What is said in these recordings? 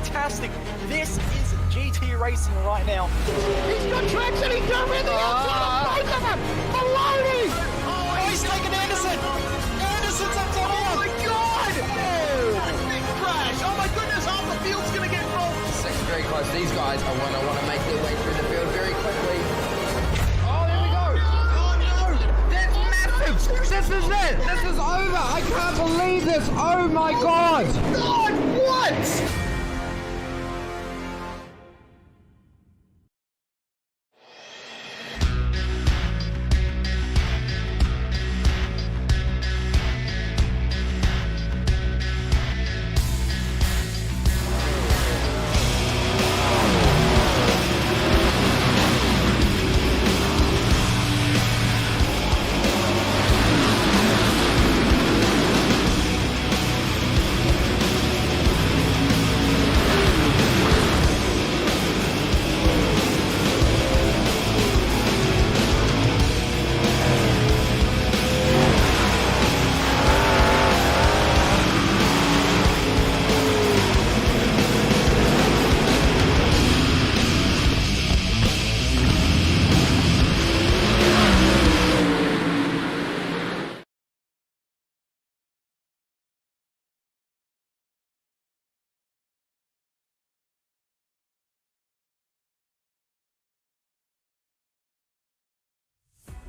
fantastic. This is GT racing right now. He's got traction, he's got everything outside of both of them! Maloney! Oh, he's taken Anderson! Anderson's up top! Oh my god! Oh. Big crash! Oh my goodness, half the field's gonna get rolled! Second very close. These guys are want to make their way through the field very quickly. Oh, there we go! Oh no! That's massive! This is it! This is over! I can't believe this! Oh my god! God, what?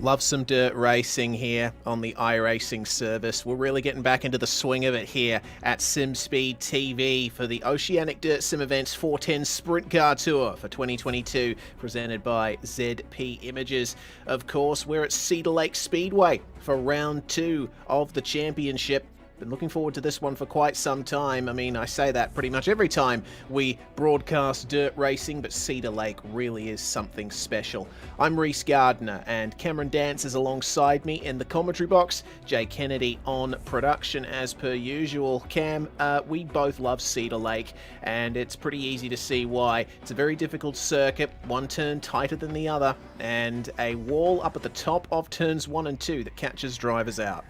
Love some dirt racing here on the iRacing service. We're really getting back into the swing of it here at SimSpeed TV for the Oceanic Dirt Sim Events 410 Sprintcar Tour for 2022, presented by ZP Images. Of course, we're at Cedar Lake Speedway for round 2 of the championship. Been looking forward to this one for quite some time. I mean, I say that pretty much every time we broadcast dirt racing, but Cedar Lake really is something special. I'm Reese Gardner, and Cameron Dance is alongside me in the commentary box. Jay Kennedy on production as per usual. Cam, we both love Cedar Lake, and it's pretty easy to see why. It's a very difficult circuit, one turn tighter than the other, and a wall up at the top of turns 1 and 2 that catches drivers out.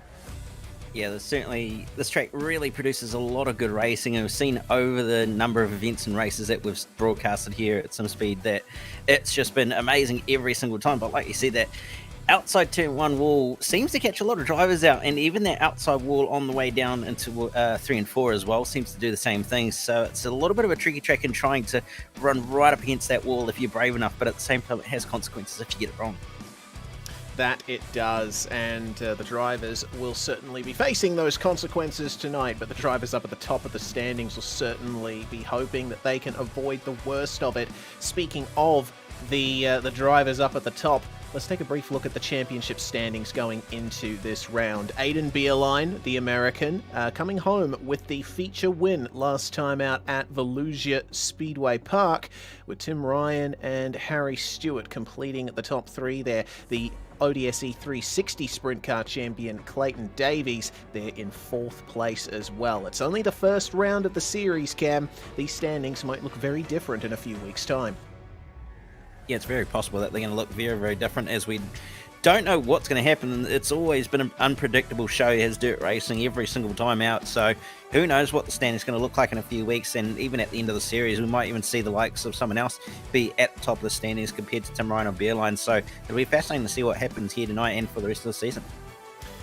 Yeah, this track really produces a lot of good racing, and we've seen over the number of events and races that we've broadcasted here at SimSpeed that it's just been amazing every single time. But like you said, that outside turn 1 wall seems to catch a lot of drivers out, and even that outside wall on the way down into 3 and 4 as well seems to do the same thing. So it's a little bit of a tricky track in trying to run right up against that wall if you're brave enough, but at the same time it has consequences if you get it wrong. That it does, and the drivers will certainly be facing those consequences tonight, but the drivers up at the top of the standings will certainly be hoping that they can avoid the worst of it. Speaking of the drivers up at the top, let's take a brief look at the championship standings going into this round. Aiden Bierlein, the American, coming home with the feature win last time out at Volusia Speedway Park, with Tim Ryan and Harry Stewart completing the top 3 there. The ODSE 360 Sprint Car champion Clayton Davies, they're in 4th place as well. It's only the first round of the series, Cam. These standings might look very different in a few weeks' time. Yeah, it's very possible that they're going to look very, very different, as we don't know what's going to happen. It's always been an unpredictable show as dirt racing every single time out, so who knows what the standing's going to look like in a few weeks. And even at the end of the series, we might even see the likes of someone else be at the top of the standings compared to Tim Ryan or Bierlein. So it'll be fascinating to see what happens here tonight and for the rest of the season.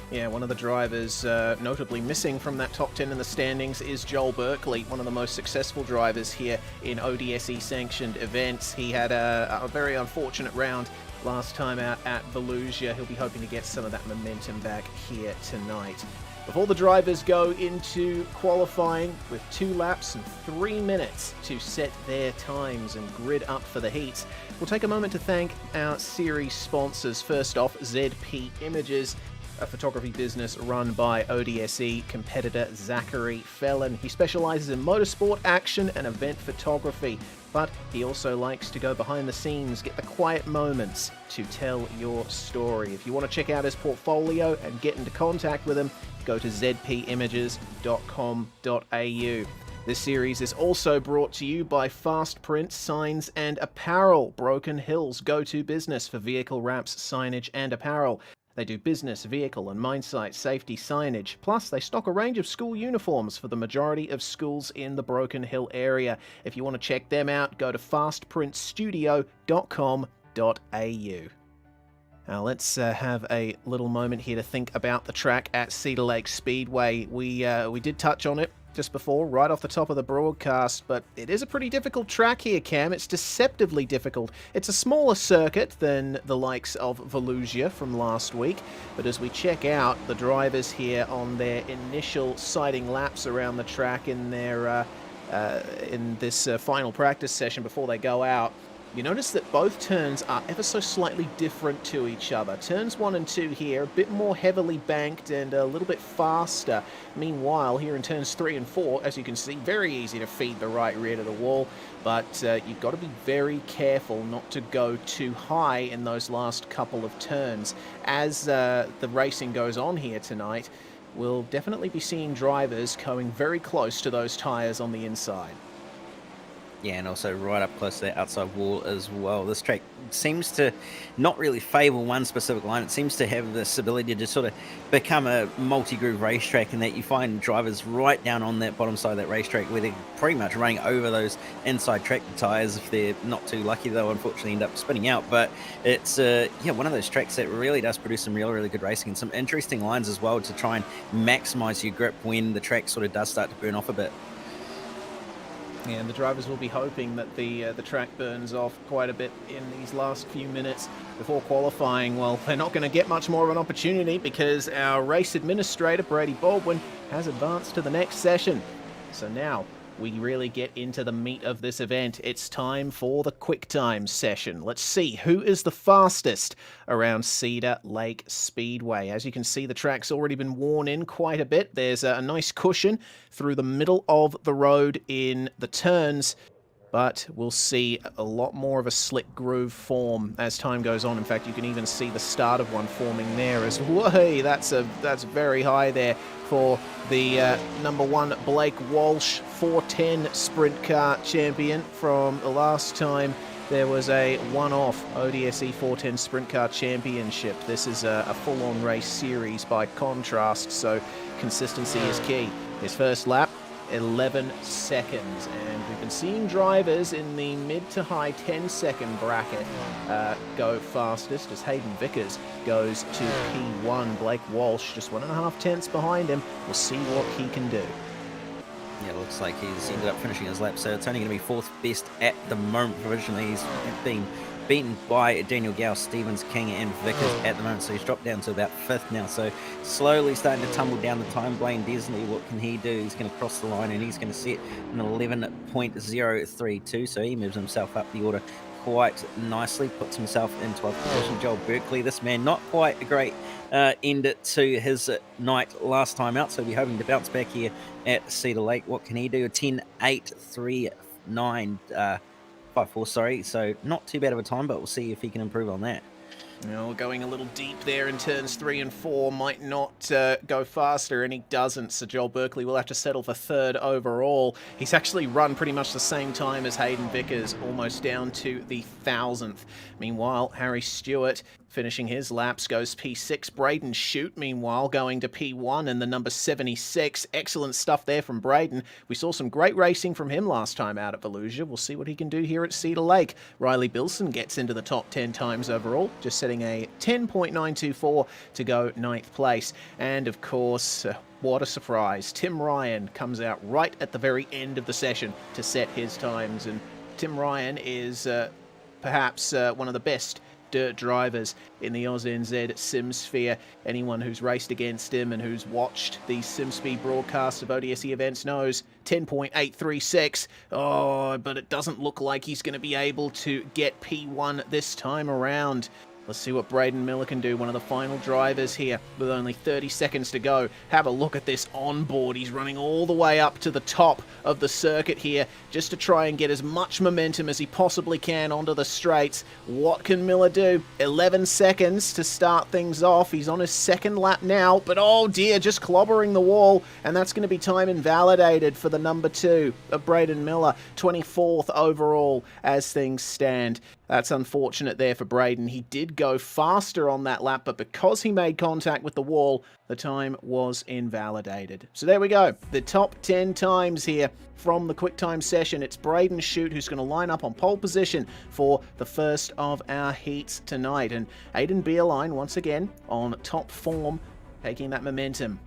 Yeah, one of the drivers notably missing from that top 10 in the standings is Joel Berkeley, one of the most successful drivers here in ODSE sanctioned events. He had a very unfortunate round last time out at Volusia. He'll be hoping to get some of that momentum back here tonight. Before the drivers go into qualifying with 2 laps and 3 minutes to set their times and grid up for the heats, we'll take a moment to thank our series sponsors. First off, ZP Images, a photography business run by ODSE competitor Zachary Fellon. He specializes in motorsport, action, and event photography, but he also likes to go behind the scenes, get the quiet moments to tell your story. If you want to check out his portfolio and get into contact with him, go to zpimages.com.au. This series is also brought to you by Fast Print Signs and Apparel, Broken Hill's go-to business for vehicle wraps, signage, and apparel. They do business, vehicle, and mine site safety signage. Plus, they stock a range of school uniforms for the majority of schools in the Broken Hill area. If you want to check them out, go to fastprintstudio.com.au. Now let's have a little moment here to think about the track at Cedar Lake Speedway. We did touch on it just before, right off the top of the broadcast, but it is a pretty difficult track here, Cam. It's deceptively difficult. It's a smaller circuit than the likes of Volusia from last week, but as we check out the drivers here on their initial sighting laps around the track in their in this final practice session before they go out, you notice that both turns are ever so slightly different to each other. Turns 1 and 2 here, a bit more heavily banked and a little bit faster. Meanwhile, here in turns 3 and 4, as you can see, very easy to feed the right rear to the wall, but you've got to be very careful not to go too high in those last couple of turns. As the racing goes on here tonight, we'll definitely be seeing drivers going very close to those tyres on the inside. Yeah, and also right up close to that outside wall as well. This track seems to not really favour one specific line. It seems to have this ability to sort of become a multi-groove racetrack, in that you find drivers right down on that bottom side of that racetrack where they're pretty much running over those inside track tyres. If they're not too lucky, they'll unfortunately end up spinning out. But it's one of those tracks that really does produce some really good racing and some interesting lines as well to try and maximise your grip when the track sort of does start to burn off a bit. Yeah, and the drivers will be hoping that the track burns off quite a bit in these last few minutes before qualifying. Well, they're not going to get much more of an opportunity because our race administrator, Brady Baldwin, has advanced to the next session. So now we really get into the meat of this event. It's time for the quick time session. Let's see who is the fastest around Cedar Lake Speedway. As you can see, the track's already been worn in quite a bit. There's a nice cushion through the middle of the road in the turns, but we'll see a lot more of a slick groove form as time goes on. In fact, you can even see the start of one forming there as well. That's very high there for the number 1 Blake Walsh 410 sprint car champion from the last time there was a one-off ODSE 410 sprint car championship. This is a full-on race series by contrast, so consistency is key. His first lap, 11 seconds, and we've been seeing drivers in the mid to high 10-second bracket go fastest as Hayden Vickers goes to P1. Blake Walsh just 1.5 tenths behind him. We'll see what he can do. Yeah, it looks like he's ended up finishing his lap, so it's only going to be 4th best at the moment. Provisionally, he's been beaten by Daniel Gow, Stevens, King, and Vickers at the moment, so he's dropped down to about 5th now. So slowly starting to tumble down the time. Blaine Desley, what can he do? He's going to cross the line, and he's going to set an 11.032, so he moves himself up the order quite nicely, puts himself in 12th position. Joel Berkeley, this man, not quite a great end to his night last time out, so we're hoping to bounce back here at Cedar Lake. What can he do? A 10.839 5.4, sorry, so not too bad of a time, but we'll see if he can improve on that. Well, going a little deep there in turns 3 and 4, might not go faster, and he doesn't, so Joel Berkeley will have to settle for 3rd overall. He's actually run pretty much the same time as Hayden Vickers, almost down to the 1,000th. Meanwhile, Harry Stewart finishing his laps goes P6. Braden Shute, meanwhile, going to P1 and the number 76. Excellent stuff there from Braden. We saw some great racing from him last time out at Volusia. We'll see what he can do here at Cedar Lake. Riley Bilson gets into the top 10 times overall, just setting a 10.924 to go 9th place. And of course, what a surprise. Tim Ryan comes out right at the very end of the session to set his times. And Tim Ryan is perhaps one of the best dirt drivers in the AusNZ SimSphere. Anyone who's raced against him and who's watched the SimSpeed broadcasts of ODSE events knows 10.836. Oh, but it doesn't look like he's going to be able to get P1 this time around. Let's see what Braden Miller can do, one of the final drivers here with only 30 seconds to go. Have a look at this onboard. He's running all the way up to the top of the circuit here just to try and get as much momentum as he possibly can onto the straights. What can Miller do? 11 seconds to start things off. He's on his 2nd lap now, but oh dear, just clobbering the wall, and that's going to be time invalidated for the number 2 of Braden Miller, 24th overall as things stand. That's unfortunate there for Braden. He did go faster on that lap, but because he made contact with the wall, the time was invalidated. So there we go. The top 10 times here from the QuickTime session. It's Braden Shute who's going to line up on pole position for the first of our heats tonight. And Aiden Beerline, once again, on top form, taking that momentum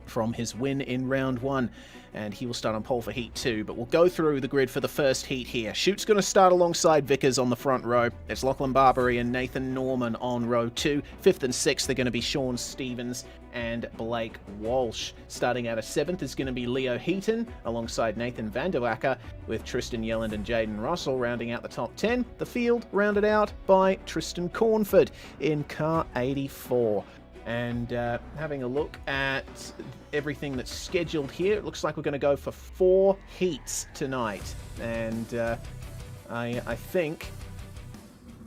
from his win in round 1. And he will start on pole for heat 2, but we'll go through the grid for the first heat here. Shute's going to start alongside Vickers on the front row. It's Lachlan Barbary and Nathan Norman on row 2. 5th and 6th are going to be Sean Stevens and Blake Walsh. Starting out of 7th is going to be Leo Heaton alongside Nathan Vanderwacker, with Tristan Yelland and Jaden Russell rounding out the top 10. The field rounded out by Tristan Cornford in car 84. And having a look at everything that's scheduled here, it looks like we're going to go for 4 heats tonight. And I think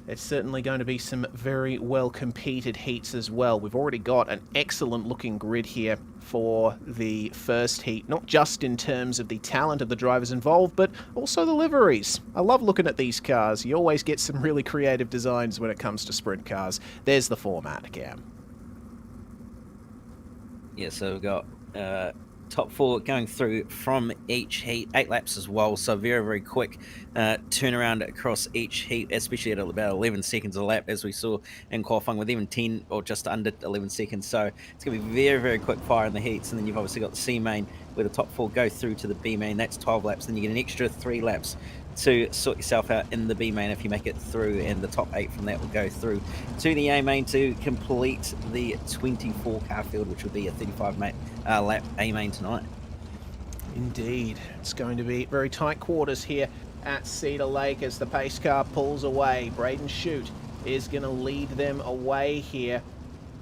it's certainly going to be some very well competed heats as well. We've already got an excellent looking grid here for the first heat, not just in terms of the talent of the drivers involved, but also the liveries. I love looking at these cars. You always get some really creative designs when it comes to sprint cars. There's the format, Cam. Yeah, so we've got top 4 going through from each heat, 8 laps as well, so very, very quick turnaround across each heat, especially at about 11 seconds a lap, as we saw in qualifying, with even 10 or just under 11 seconds. So it's going to be very, very quick fire in the heats. And then you've obviously got the C main, where the top 4 go through to the B main. That's 12 laps. Then you get an extra 3 laps to sort yourself out in the B main if you make it through, and the top 8 from that will go through to the A main to complete the 24 car field, which will be a 35 lap A main tonight. Indeed, it's going to be very tight quarters here at Cedar Lake as the pace car pulls away. Braden Shute is going to lead them away here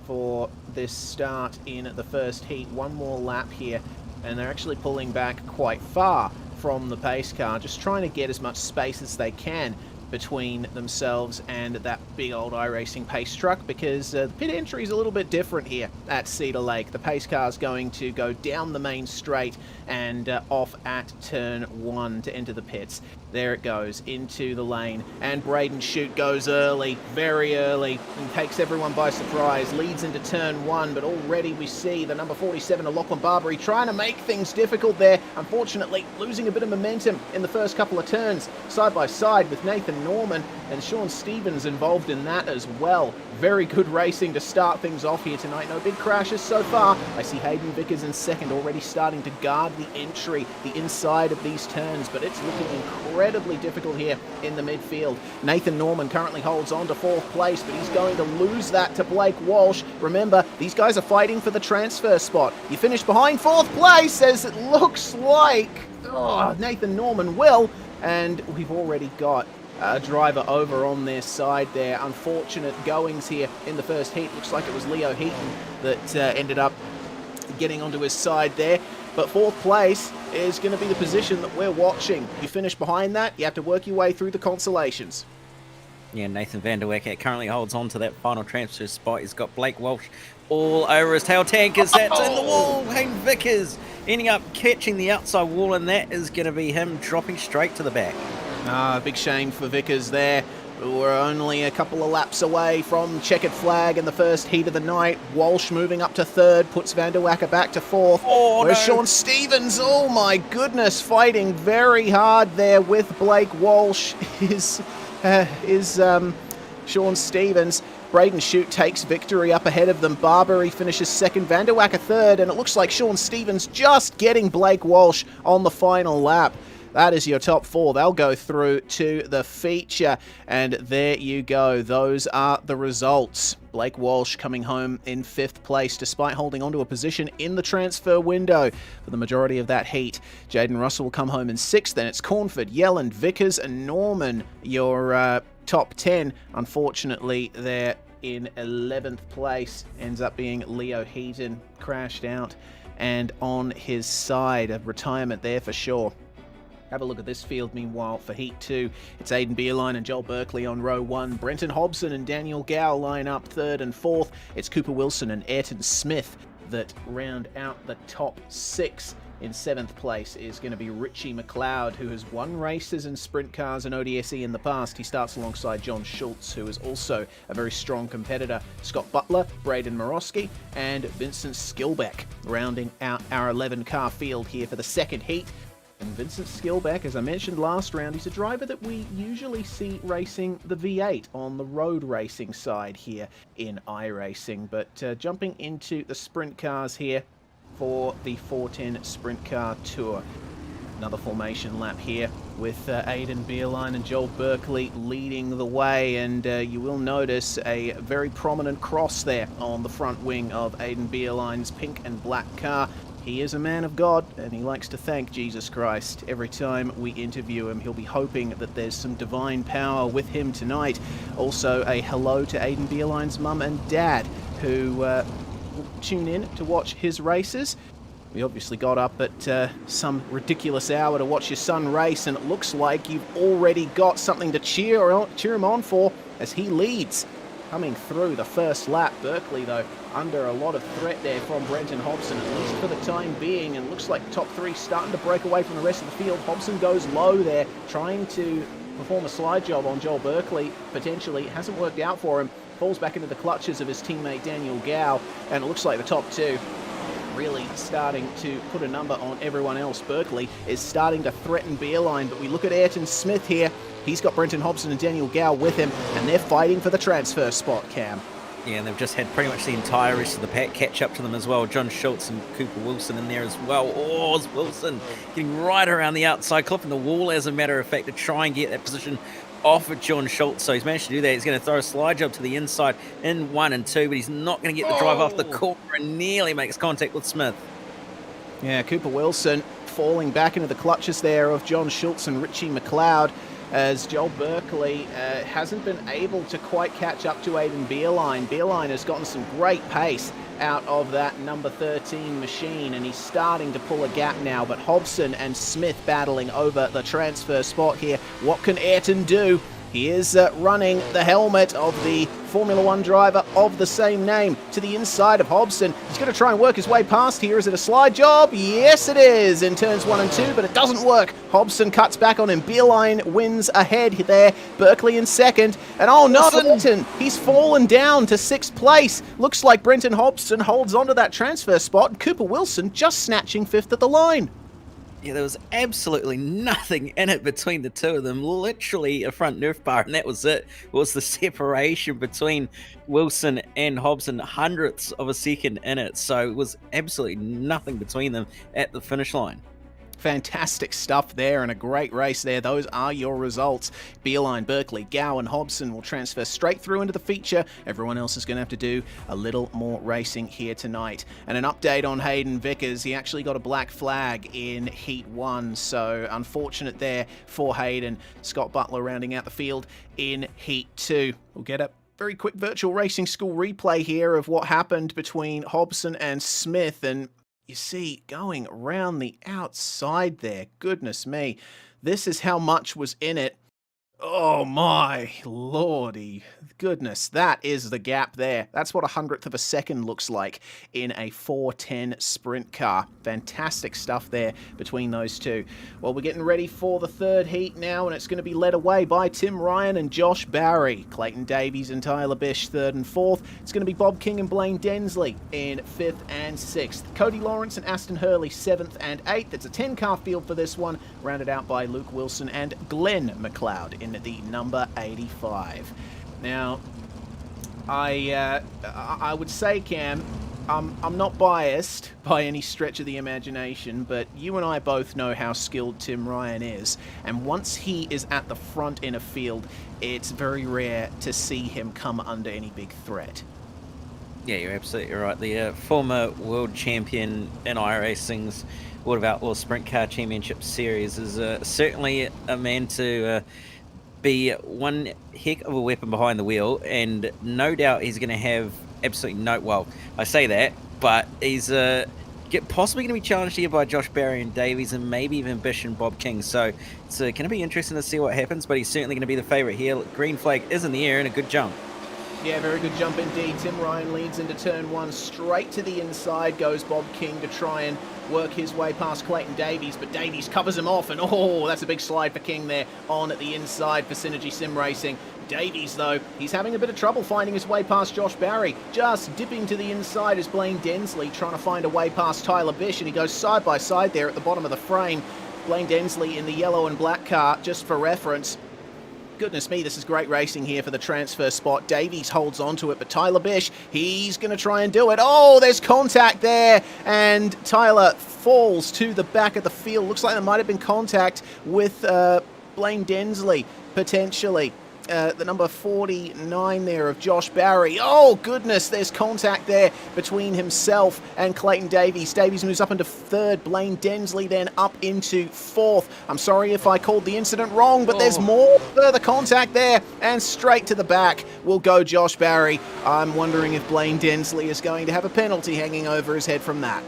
for this start in the first heat. One more lap here, and they're actually pulling back quite far from the pace car, just trying to get as much space as they can between themselves and that big old iRacing pace truck, because the pit entry is a little bit different here at Cedar Lake. The pace car is going to go down the main straight and off at turn 1 to enter the pits. There it goes into the lane, and Braden Shute goes early, very early, and takes everyone by surprise, leads into turn 1, but already we see the number 47 of Lachlan Barbary trying to make things difficult there, unfortunately losing a bit of momentum in the first couple of turns, side by side with Nathan Norman and Sean Stevens involved in that as well. Very good racing to start things off here tonight. No big crashes so far. I see Hayden Vickers in second, already starting to guard the entry, the inside of these turns, but it's looking incredibly difficult here in the midfield. Nathan Norman currently holds on to 4th place, but he's going to lose that to Blake Walsh. Remember, these guys are fighting for the transfer spot. You finish behind 4th place, as it looks like Nathan Norman will, and we've already got a driver over on their side there. Unfortunate goings here in the first heat. Looks like it was Leo Heaton that ended up getting onto his side there. But 4th place is going to be the position that we're watching. You finish behind that, you have to work your way through the consolations. Yeah, Nathan Vanderwacker currently holds on to that final transfer spot. He's got Blake Walsh all over his tail tankers. That's in the wall. Hayden Vickers ending up catching the outside wall, and that is going to be him dropping straight to the back. Big shame for Vickers there. We're only a couple of laps away from checkered flag in the first heat of the night. Walsh moving up to 3rd, puts Vanderwacker back to 4th. Where's Sean Stevens? Oh my goodness, fighting very hard there with Blake Walsh is Sean Stevens. Braden Shute takes victory up ahead of them. Barbary finishes 2nd, Vanderwacker 3rd, and it looks like Sean Stevens just getting Blake Walsh on the final lap. That is your top 4. They'll go through to the feature, and there you go. Those are the results. Blake Walsh coming home in 5th place despite holding onto a position in the transfer window for the majority of that heat. Jaden Russell will come home in 6th. Then it's Cornford, Yelland, Vickers and Norman, your top 10. Unfortunately, they're in 11th place. Ends up being Leo Heaton, crashed out and on his side. A retirement there for sure. Have a look at this field, meanwhile, for Heat 2. It's Aiden Beerline and Joel Berkeley on row 1. Brenton Hobson and Daniel Gow line up 3rd and 4th. It's Cooper Wilson and Ayrton Smith that round out the top 6 In 7th place is going to be Richie McLeod, who has won races in sprint cars and ODSE in the past. He starts alongside John Schultz, who is also a very strong competitor. Scott Butler, Braden Morosky, and Vincent Skilbeck rounding out our 11-car field here for the second heat. And Vincent Skilbeck, as I mentioned last round, he's a driver that we usually see racing the V8 on the road racing side here in iRacing. But jumping into the sprint cars here for the 410 Sprintcar Tour. Another formation lap here with Aidan Beerline and Joel Berkeley leading the way, and you will notice a very prominent cross there on the front wing of Aidan Beerline's pink and black car. He is a man of God, and he likes to thank Jesus Christ every time we interview him. He'll be hoping that there's some divine power with him tonight. Also, a hello to Aidan Beerline's mum and dad, who will tune in to watch his races. We obviously got up at some ridiculous hour to watch your son race, and it looks like you've already got something to cheer him on for as he leads. Coming through the first lap, Berkeley, though, under a lot of threat there from Brenton Hobson, at least for the time being, and looks like top three starting to break away from the rest of the field. Hobson goes low there, trying to perform a slide job on Joel Berkeley, potentially. It hasn't worked out for him. Falls back into the clutches of his teammate Daniel Gow, and it looks like the top two really starting to put a number on everyone else. Berkeley is starting to threaten Beerline, but we look at Ayrton Smith here. He's got Brenton Hobson and Daniel Gow with him, and they're fighting for the transfer spot, Cam. Yeah, and they've just had pretty much the entire rest of the pack catch up to them as well. John Schultz and Cooper Wilson in there as well. Oh, it's Wilson getting right around the outside, clipping the wall, as a matter of fact, to try and get that position off of John Schultz. So he's managed to do that. He's going to throw a slide job to the inside in 1 and 2, but he's not going to get the drive off the corner and nearly makes contact with Smith. Yeah, Cooper Wilson falling back into the clutches there of John Schultz and Richie McLeod, as Joel Berkeley hasn't been able to quite catch up to Aidan Beerline. Beerline has gotten some great pace out of that number 13 machine, and he's starting to pull a gap now, but Hobson and Smith battling over the transfer spot here. What can Ayrton do? He is running the helmet of the Formula One driver of the same name to the inside of Hobson. He's going to try and work his way past here. Is it a slide job? Yes, it is in turns 1 and 2, but it doesn't work. Hobson cuts back on him. Beerline wins ahead there. Berkeley in second. And oh no, Brenton, he's fallen down to 6th place. Looks like Brenton Hobson holds onto that transfer spot. Cooper Wilson just snatching 5th at the line. Yeah, there was absolutely nothing in it between the two of them. Literally a front nerf bar, and that was it. It was the separation between Wilson and Hobson, hundredths of a second in it. So it was absolutely nothing between them at the finish line. Fantastic stuff there, and a great race there. Those are your results. Beerline, Berkeley, Gow and Hobson will transfer straight through into the feature. Everyone else is going to have to do a little more racing here tonight. And an update on Hayden Vickers. He actually got a black flag in Heat 1, so unfortunate there for Hayden. Scott Butler rounding out the field in Heat 2. We'll get a very quick virtual racing school replay here of what happened between Hobson and Smith, and you see, going around the outside there, goodness me, this is how much was in it. Oh my lordy goodness, that is the gap there. That's what 100th of a second looks like in a 410 sprint car. Fantastic stuff there between those two. Well, we're getting ready for the third heat now, and it's going to be led away by Tim Ryan and Josh Barry. Clayton Davies and Tyler Bish 3rd and 4th. It's going to be Bob King and Blaine Densley in 5th and 6th. Cody Lawrence and Aston Hurley 7th and 8th. It's a 10-car field for this one, rounded out by Luke Wilson and Glenn McLeod in the number 85. Now, I would say, Cam, I'm not biased by any stretch of the imagination, but you and I both know how skilled Tim Ryan is, and once he is at the front in a field, it's very rare to see him come under any big threat. Yeah, you're absolutely right. The former world champion in iRacing's World of Outlaws Sprint Car Championship Series is certainly a man to be one heck of a weapon behind the wheel, and no doubt he's going to have absolutely no... Well, I say that, but he's possibly going to be challenged here by Josh Barry and Davies, and maybe even Bish and Bob King. So it's going to be interesting to see what happens, but he's certainly going to be the favourite here. Green flag is in the air and a good jump. Yeah, very good jump indeed. Tim Ryan leads into turn 1. Straight to the inside goes Bob King to try and work his way past Clayton Davies, but Davies covers him off, and oh, that's a big slide for King there on at the inside for Synergy Sim Racing. Davies, though, he's having a bit of trouble finding his way past Josh Barry. Just dipping to the inside is Blaine Densley trying to find a way past Tyler Bish, and he goes side by side there at the bottom of the frame. Blaine Densley in the yellow and black car, just for reference. Goodness me, this is great racing here for the transfer spot. Davies holds on to it, but Tyler Bish, he's going to try and do it. Oh, there's contact there, and Tyler falls to the back of the field. Looks like there might have been contact with Blaine Densley, potentially. The number 49 there of Josh Barry. Oh, goodness, there's contact there between himself and Clayton Davies. Davies moves up into 3rd. Blaine Densley then up into 4th. I'm sorry if I called the incident wrong, but there's more further contact there, and straight to the back will go Josh Barry. I'm wondering if Blaine Densley is going to have a penalty hanging over his head from that.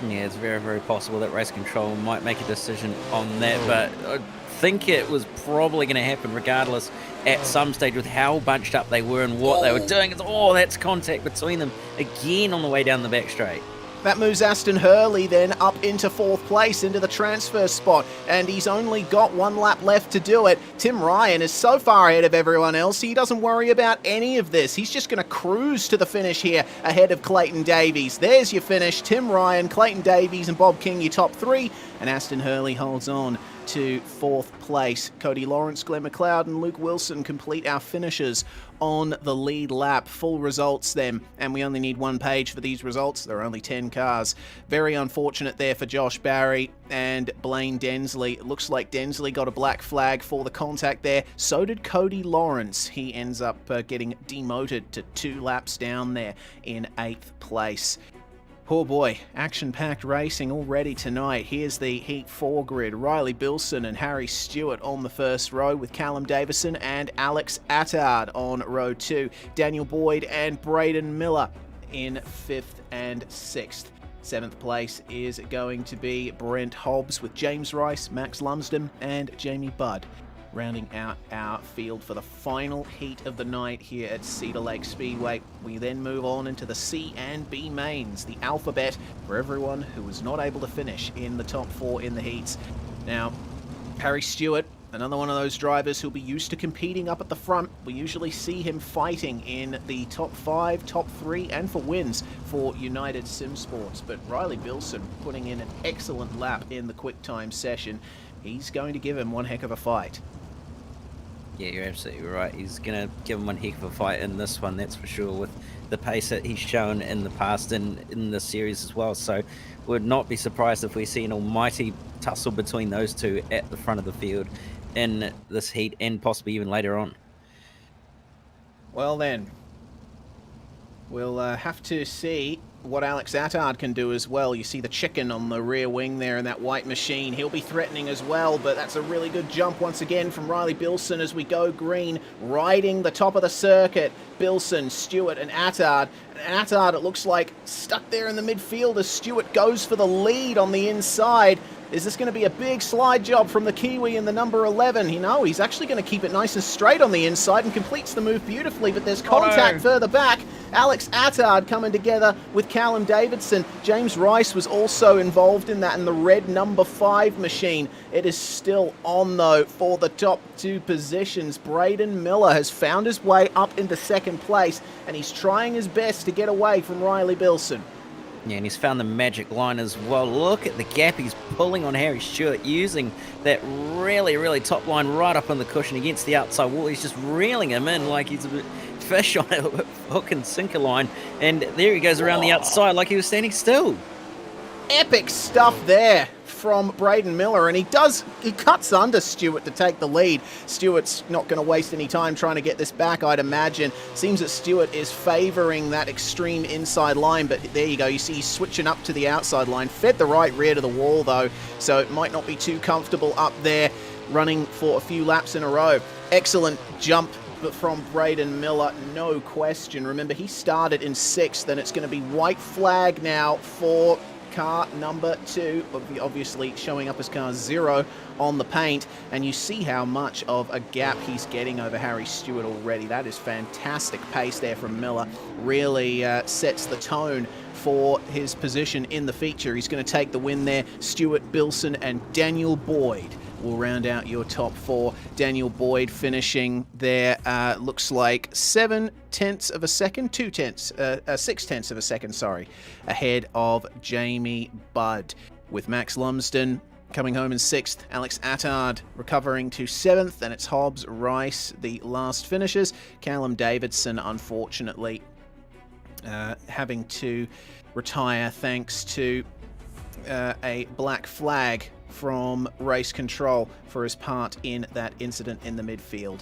Yeah, it's very, very possible that race control might make a decision on that, but I think it was probably going to happen regardless at some stage with how bunched up they were and what they were doing. Oh, that's contact between them again on the way down the back straight. That moves Aston Hurley then up into 4th place, into the transfer spot, and he's only got 1 lap left to do it. Tim Ryan is so far ahead of everyone else, he doesn't worry about any of this. He's just going to cruise to the finish here ahead of Clayton Davies. There's your finish. Tim Ryan, Clayton Davies and Bob King, your top 3, and Aston Hurley holds on to 4th place. Cody Lawrence, Glenn McLeod and Luke Wilson complete our finishes on the lead lap. Full results then, and we only need 1 page for these results. There are only 10 cars. Very unfortunate there for Josh Barry and Blaine Densley. It looks like Densley got a black flag for the contact there. So did Cody Lawrence. He ends up getting demoted to 2 laps down there in 8th place. Oh boy, action-packed racing already tonight. Here's the Heat 4 grid. Riley Bilson and Harry Stewart on the first row, with Callum Davison and Alex Attard on row 2. Daniel Boyd and Braden Miller in 5th and 6th. 7th place is going to be Brent Hobbs, with James Rice, Max Lumsden and Jamie Budd rounding out our field for the final heat of the night here at Cedar Lake Speedway. We then move on into the C and B mains, the alphabet for everyone who was not able to finish in the top 4 in the heats. Now, Harry Stewart, another one of those drivers who'll be used to competing up at the front. We usually see him fighting in the top 5, top 3, and for wins for United Sim Sports. But Riley Bilson putting in an excellent lap in the quick time session. He's going to give him one heck of a fight. Yeah, you're absolutely right. He's going to give him one heck of a fight in this one, that's for sure, with the pace that he's shown in the past and in the series as well. So would not be surprised if we see an almighty tussle between those two at the front of the field in this heat and possibly even later on. Well then, we'll have to see what Alex Attard can do as well. You see the chicken on the rear wing there in that white machine. He'll be threatening as well, but that's a really good jump once again from Riley Bilson as we go green, riding the top of the circuit. Bilson, Stewart and Attard. And Attard, it looks like, stuck there in the midfield as Stewart goes for the lead on the inside. Is this going to be a big slide job from the Kiwi in the number 11? You know, he's actually going to keep it nice and straight on the inside and completes the move beautifully, but there's contact further back. Alex Attard coming together with Callum Davidson. James Rice was also involved in that in the red number 5 machine. It is still on, though, for the top 2 positions. Braden Miller has found his way up into 2nd place, and he's trying his best to get away from Riley Bilson. Yeah, and he's found the magic line as well. Look at the gap he's pulling on Harry Stewart, using that really, really top line right up on the cushion against the outside wall. He's just reeling him in like he's a fish on a hook and sinker line. And there he goes around the outside like he was standing still. Epic stuff there from Braden Miller, and he cuts under Stewart to take the lead. Stewart's not going to waste any time trying to get this back, I'd imagine. Seems that Stewart is favouring that extreme inside line, but there you go. You see he's switching up to the outside line. Fed the right rear to the wall, though, so it might not be too comfortable up there, running for a few laps in a row. Excellent jump from Braden Miller, no question. Remember, he started in 6th, and it's going to be white flag now for car number 2, obviously showing up as car 0 on the paint, and you see how much of a gap he's getting over Harry Stewart already. That is fantastic pace there from Miller. Really sets the tone for his position in the feature. He's going to take the win there. Stewart, Bilson, and Daniel Boyd will round out your top 4. Daniel Boyd finishing there, looks like 6/10 of a second, sorry, ahead of Jamie Budd, with Max Lumsden coming home in 6th, Alex Attard recovering to 7th, and it's Hobbs, Rice, the last finishers. Callum Davidson, unfortunately, having to retire thanks to a black flag from race control for his part in that incident in the midfield.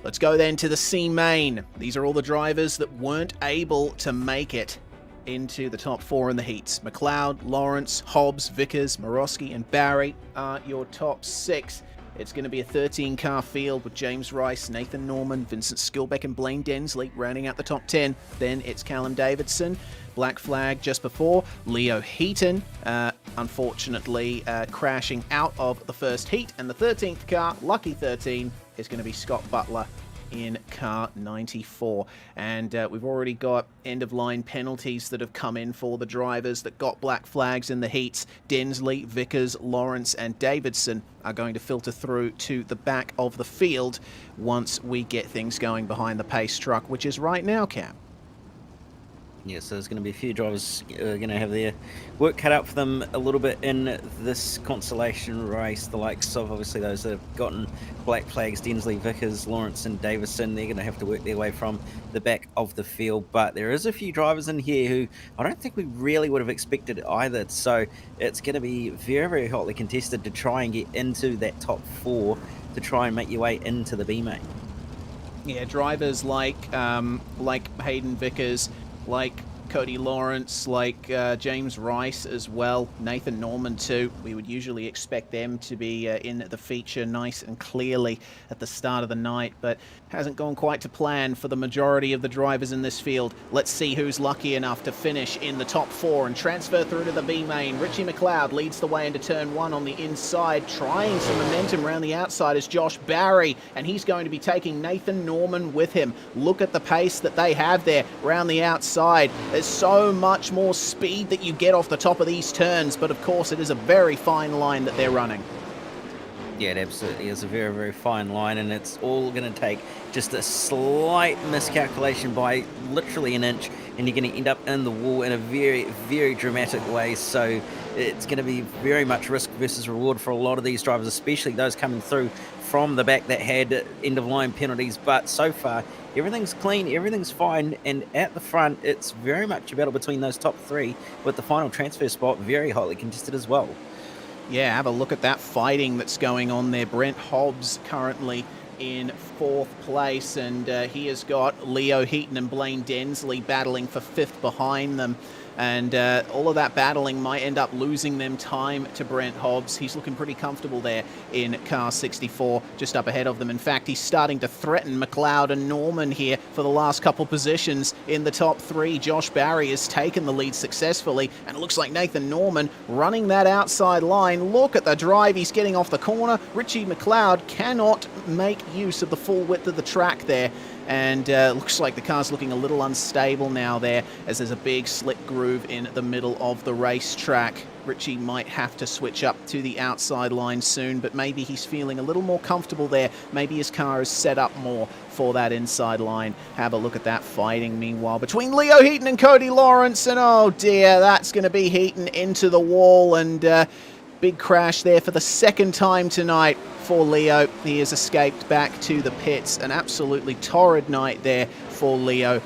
Let's go then to the C main. These are all the drivers that weren't able to make it into the top 4 in the heats. McLeod, Lawrence, Hobbs, Vickers, Morosky, and Barry are your top 6. It's going to be a 13-car field with James Rice, Nathan Norman, Vincent Skilbeck, and Blaine Densley rounding out the top 10. Then it's Callum Davidson. Black flag just before. Leo Heaton, unfortunately, crashing out of the first heat. And the 13th car, lucky 13, is going to be Scott Butler in car 94. And we've already got end-of-line penalties that have come in for the drivers that got black flags in the heats. Densley, Vickers, Lawrence, and Davidson are going to filter through to the back of the field once we get things going behind the pace truck, which is right now, Cam. Yeah, so there's going to be a few drivers going to have their work cut out for them a little bit in this consolation race. The likes of, obviously, those that have gotten black flags, Densley, Vickers, Lawrence, and Davison, they're going to have to work their way from the back of the field. But there is a few drivers in here who I don't think we really would have expected either. So it's going to be very, very hotly contested to try and get into that top 4 to try and make your way into the B main. Yeah, drivers like Hayden Vickers, like Cody Lawrence, like James Rice as well, Nathan Norman too. We would usually expect them to be in the feature nice and clearly at the start of the night, but hasn't gone quite to plan for the majority of the drivers in this field. Let's see who's lucky enough to finish in the top 4 and transfer through to the B main. Richie McLeod leads the way into turn 1 on the inside, trying some momentum around the outside is Josh Barry, and he's going to be taking Nathan Norman with him. Look at the pace that they have there around the outside. There's so much more speed that you get off the top of these turns, but of course it is a very fine line that they're running. Yeah, it absolutely is a very, very fine line, and it's all going to take just a slight miscalculation by literally an inch, and you're going to end up in the wall in a very, very dramatic way. So it's going to be very much risk versus reward for a lot of these drivers, especially those coming through from the back that had end-of-line penalties. But so far, everything's clean, everything's fine, and at the front, it's very much a battle between those top 3, with the final transfer spot very hotly contested as well. Yeah, have a look at that fighting that's going on there. Brent Hobbs currently in 4th place, and he has got Leo Heaton and Blaine Densley battling for 5th behind them. And all of that battling might end up losing them time to Brent Hobbs. He's looking pretty comfortable there in car 64, just up ahead of them. In fact, he's starting to threaten McLeod and Norman here for the last couple positions in the top 3. Josh Barry has taken the lead successfully, and it looks like Nathan Norman running that outside line. Look at the drive he's getting off the corner. Richie McLeod cannot make use of the full width of the track there. And looks like the car's looking a little unstable now there, as there's a big slick groove in the middle of the racetrack. Richie might have to switch up to the outside line soon, but maybe he's feeling a little more comfortable there. Maybe his car is set up more for that inside line. Have a look at that fighting meanwhile between Leo Heaton and Cody Lawrence, and oh dear, that's going to be Heaton into the wall, and big crash there for the 2nd time tonight for Leo. He has escaped back to the pits. An absolutely torrid night there for Leo.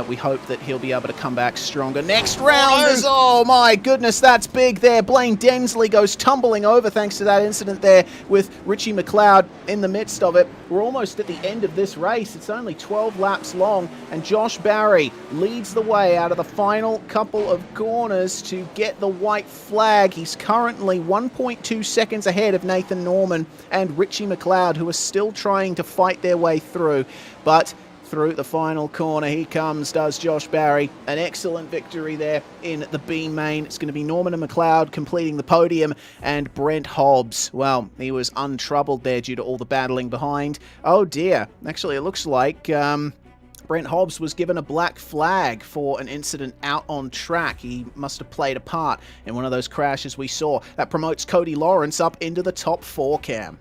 We hope that he'll be able to come back stronger. Next round is, oh my goodness, that's big there. Blaine Densley goes tumbling over thanks to that incident there with Richie McLeod in the midst of it. We're almost at the end of this race. It's only 12 laps long, and Josh Barry leads the way out of the final couple of corners to get the white flag. He's currently 1.2 seconds ahead of Nathan Norman and Richie McLeod, who are still trying to fight their way through. But through the final corner. Here comes, does Josh Barry. An excellent victory there in the B main. It's going to be Norman and McLeod completing the podium, and Brent Hobbs, well, he was untroubled there due to all the battling behind. Oh dear, actually it looks like Brent Hobbs was given a black flag for an incident out on track. He must have played a part in one of those crashes we saw. That promotes Cody Lawrence up into the top 4, Cam.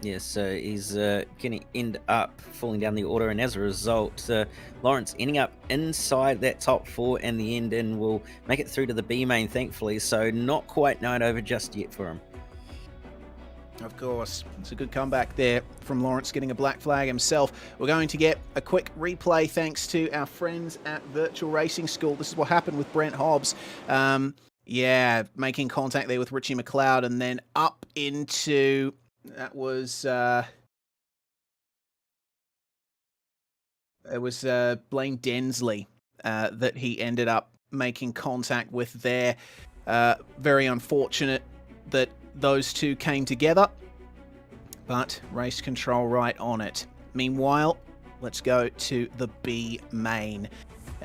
Yeah, so he's going to end up falling down the order, and as a result, Lawrence ending up inside that top 4 in the end, and will make it through to the B main, thankfully, so not quite night over just yet for him. Of course, it's a good comeback there from Lawrence getting a black flag himself. We're going to get a quick replay thanks to our friends at Virtual Racing School. This is what happened with Brent Hobbs. Yeah, making contact there with Richie McLeod, and then up into... That was... it was Blaine Densley that he ended up making contact with there. Very unfortunate that those two came together, but race control right on it. Meanwhile, let's go to the B main.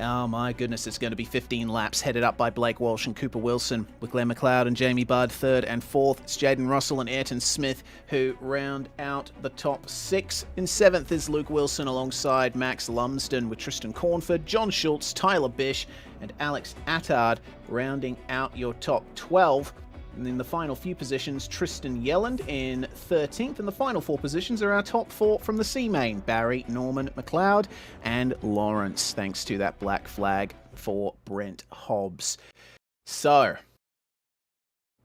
Oh my goodness, it's going to be 15 laps headed up by Blake Walsh and Cooper Wilson, with Glenn McLeod and Jamie Budd third and fourth. It's Jaden Russell and Ayrton Smith who round out the top 6. In 7th is Luke Wilson alongside Max Lumsden, with Tristan Cornford, John Schultz, Tyler Bish and Alex Attard rounding out your top 12. And in the final few positions, Tristan Yelland in 13th. And the final 4 positions are our top 4 from the C main: Barry, Norman, McLeod, and Lawrence, thanks to that black flag for Brent Hobbs. So,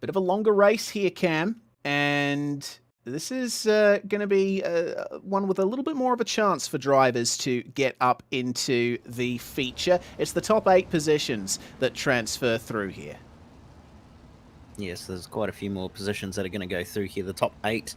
bit of a longer race here, Cam. And this is going to be one with a little bit more of a chance for drivers to get up into the feature. It's the top 8 positions that transfer through here. Yes, there's quite a few more positions that are going to go through here. The top 8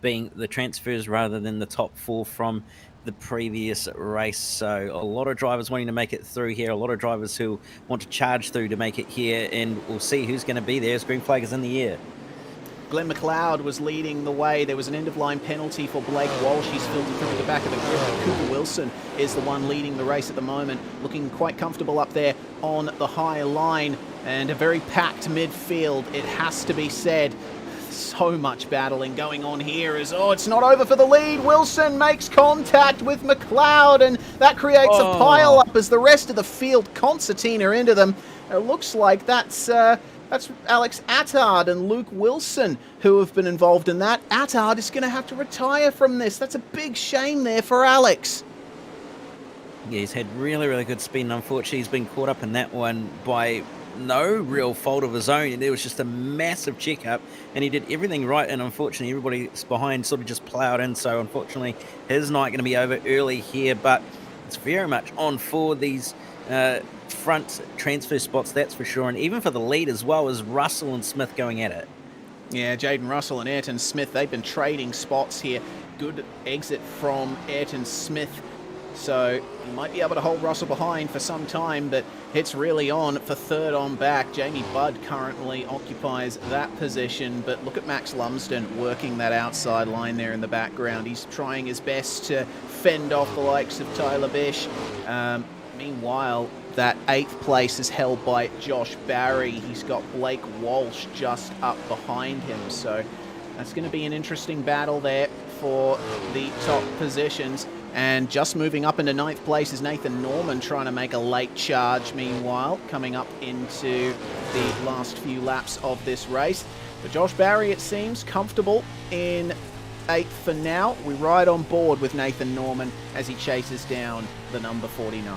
being the transfers rather than the top 4 from the previous race. So a lot of drivers wanting to make it through here, a lot of drivers who want to charge through to make it here, and we'll see who's going to be there as green flag is in the air. Glenn McLeod was leading the way. There was an end-of-line penalty for Blake Walsh. He's filtered through the back of the grid. Cooper Wilson is the one leading the race at the moment, looking quite comfortable up there on the high line. And a very packed midfield, it has to be said. So much battling going on here as, oh, it's not over for the lead. Wilson makes contact with McLeod, and that creates a pile-up as the rest of the field concertina into them. It looks like that's Alex Attard and Luke Wilson who have been involved in that. Attard is going to have to retire from this. That's a big shame there for Alex. Yeah, he's had really, really good speed, and unfortunately he's been caught up in that one by no real fault of his own. It was just a massive checkup, and he did everything right, and unfortunately everybody behind sort of just ploughed in, so unfortunately his night going to be over early here, but it's very much on for these front transfer spots, that's for sure, and even for the lead as well as Russell and Smith going at it. Yeah, Jaden Russell and Ayrton Smith, they've been trading spots here. Good exit from Ayrton Smith, so he might be able to hold Russell behind for some time, but it's really on for third on back. Jamie Budd currently occupies that position, but look at Max Lumsden working that outside line there in the background. He's trying his best to fend off the likes of Tyler Bish. Meanwhile, that 8th place is held by Josh Barry. He's got Blake Walsh just up behind him, so that's going to be an interesting battle there for the top positions. And just moving up into 9th place is Nathan Norman, trying to make a late charge meanwhile, coming up into the last few laps of this race. But Josh Barry, it seems, comfortable in 8th for now. We ride on board with Nathan Norman as he chases down the number 49.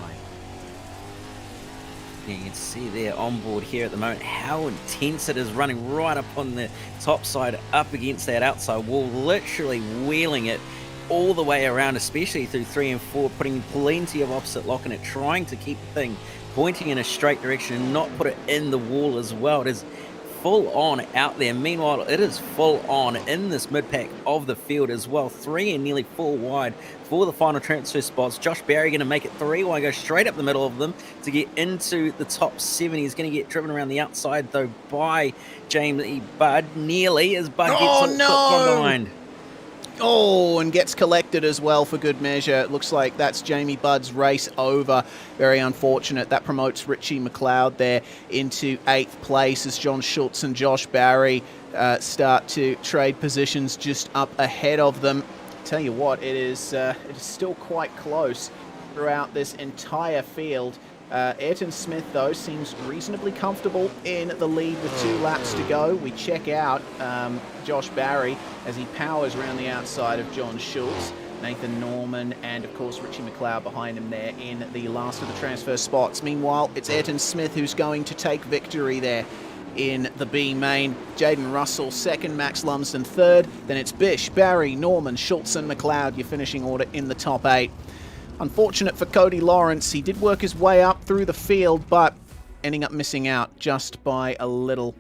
Yeah, you can see there on board here at the moment how intense it is, running right up on the top side up against that outside wall, literally wheeling it all the way around, especially through 3 and 4, putting plenty of opposite lock in it, trying to keep the thing pointing in a straight direction and not put it in the wall as well. It is full on out there. Meanwhile, it is full on in this mid-pack of the field as well. 3 and nearly 4 wide for the final transfer spots. Josh Barry going to make it 3 wide, go straight up the middle of them to get into the top 7. He's going to get driven around the outside though by Jamie Budd, nearly, as Budd gets no! from behind. Oh, and gets collected as well for good measure. It looks like that's Jamie Budd's race over. Very unfortunate. That promotes Richie McLeod there into 8th place as John Schultz and Josh Barry start to trade positions just up ahead of them. Tell you what, it is still quite close throughout this entire field. Ayrton Smith, though, seems reasonably comfortable in the lead with 2 laps to go. We check out Josh Barry as he powers around the outside of John Schultz, Nathan Norman, and, of course, Richie McLeod behind him there in the last of the transfer spots. Meanwhile, it's Ayrton Smith who's going to take victory there in the B main. Jaden Russell second, Max Lumsden third. Then it's Bish, Barry, Norman, Schultz and McLeod, your finishing order in the top 8. Unfortunate for Cody Lawrence, he did work his way up through the field, but ending up missing out just by a little.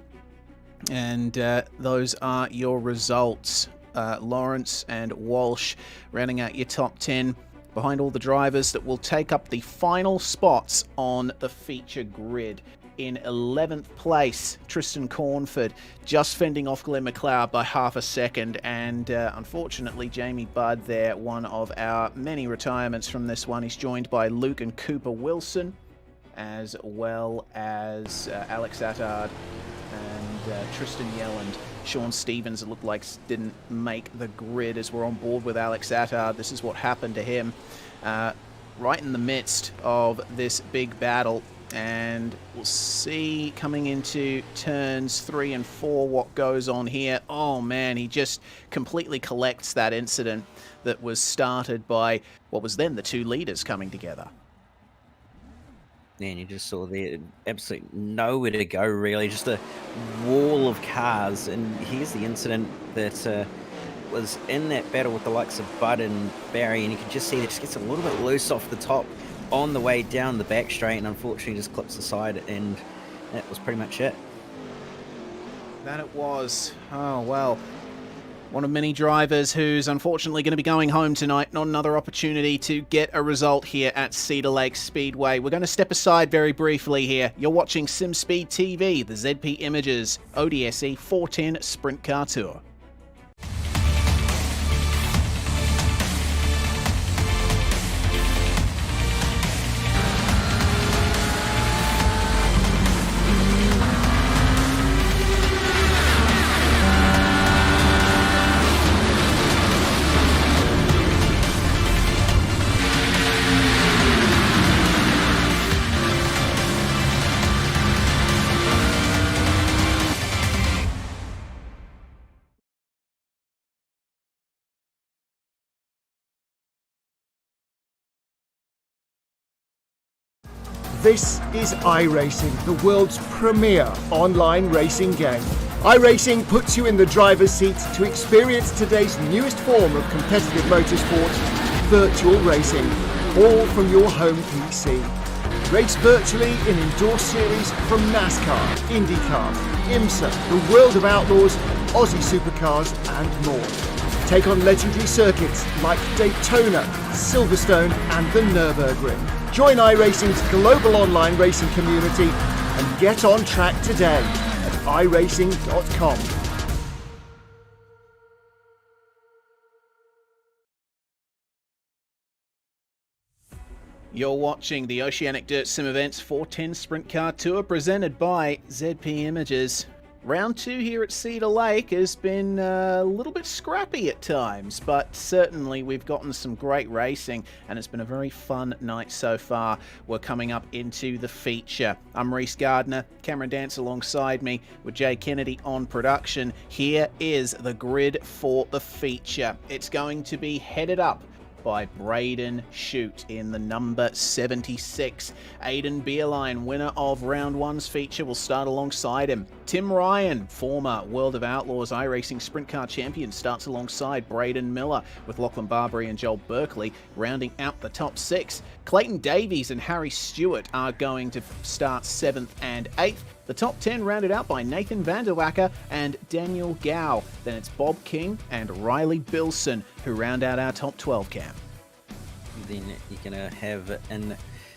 And those are your results. Lawrence and Walsh rounding out your top 10 behind all the drivers that will take up the final spots on the feature grid. In 11th place, Tristan Cornford, just fending off Glenn McLeod by half a second. And unfortunately, Jamie Budd there, one of our many retirements from this one. He's joined by Luke and Cooper Wilson, as well as Alex Attard and Tristan Yelland. Sean Stevens, it looked like, didn't make the grid as we're on board with Alex Attard. This is what happened to him right in the midst of this big battle. And we'll see coming into turns 3 and 4 what goes on here. Oh man, he just completely collects that incident that was started by what was then the 2 leaders coming together. And you just saw there absolutely nowhere to go, really, just a wall of cars. And here's the incident that was in that battle with the likes of Bud and Barry, and you can just see that it just gets a little bit loose off the top on the way down the back straight, and unfortunately just clips the side, and that was pretty much it. That it was. Oh, well. One of many drivers who's unfortunately going to be going home tonight. Not another opportunity to get a result here at Cedar Lake Speedway. We're going to step aside very briefly here. You're watching SimSpeed TV, the ZP Images, ODSE 410 Sprint Car Tour. This is iRacing, the world's premier online racing game. iRacing puts you in the driver's seat to experience today's newest form of competitive motorsport, virtual racing, all from your home PC. Race virtually in endorsed series from NASCAR, IndyCar, IMSA, the World of Outlaws, Aussie Supercars and more. Take on legendary circuits like Daytona, Silverstone and the Nürburgring. Join iRacing's global online racing community and get on track today at iRacing.com. You're watching the Oceanic Dirt Sim Events 410 Sprint Car Tour presented by ZP Images. Round 2 here at Cedar Lake has been a little bit scrappy at times, but certainly we've gotten some great racing and it's been a very fun night so far. We're coming up into the feature. I'm Reese Gardner, Cameron Dance alongside me with Jay Kennedy on production. Here is the grid for the feature. It's going to be headed up by Braden Shute in the number 76. Aidan Beerline, winner of round 1's feature, will start alongside him. Tim Ryan, former World of Outlaws iRacing Sprint Car champion, starts alongside Braden Miller, with Lachlan Barbary and Joel Berkeley rounding out the top 6. Clayton Davies and Harry Stewart are going to start 7th and 8th. The top 10 rounded out by Nathan Vanderwacker and Daniel Gow. Then it's Bob King and Riley Bilson who round out our top 12, Cam. Then you're going to have in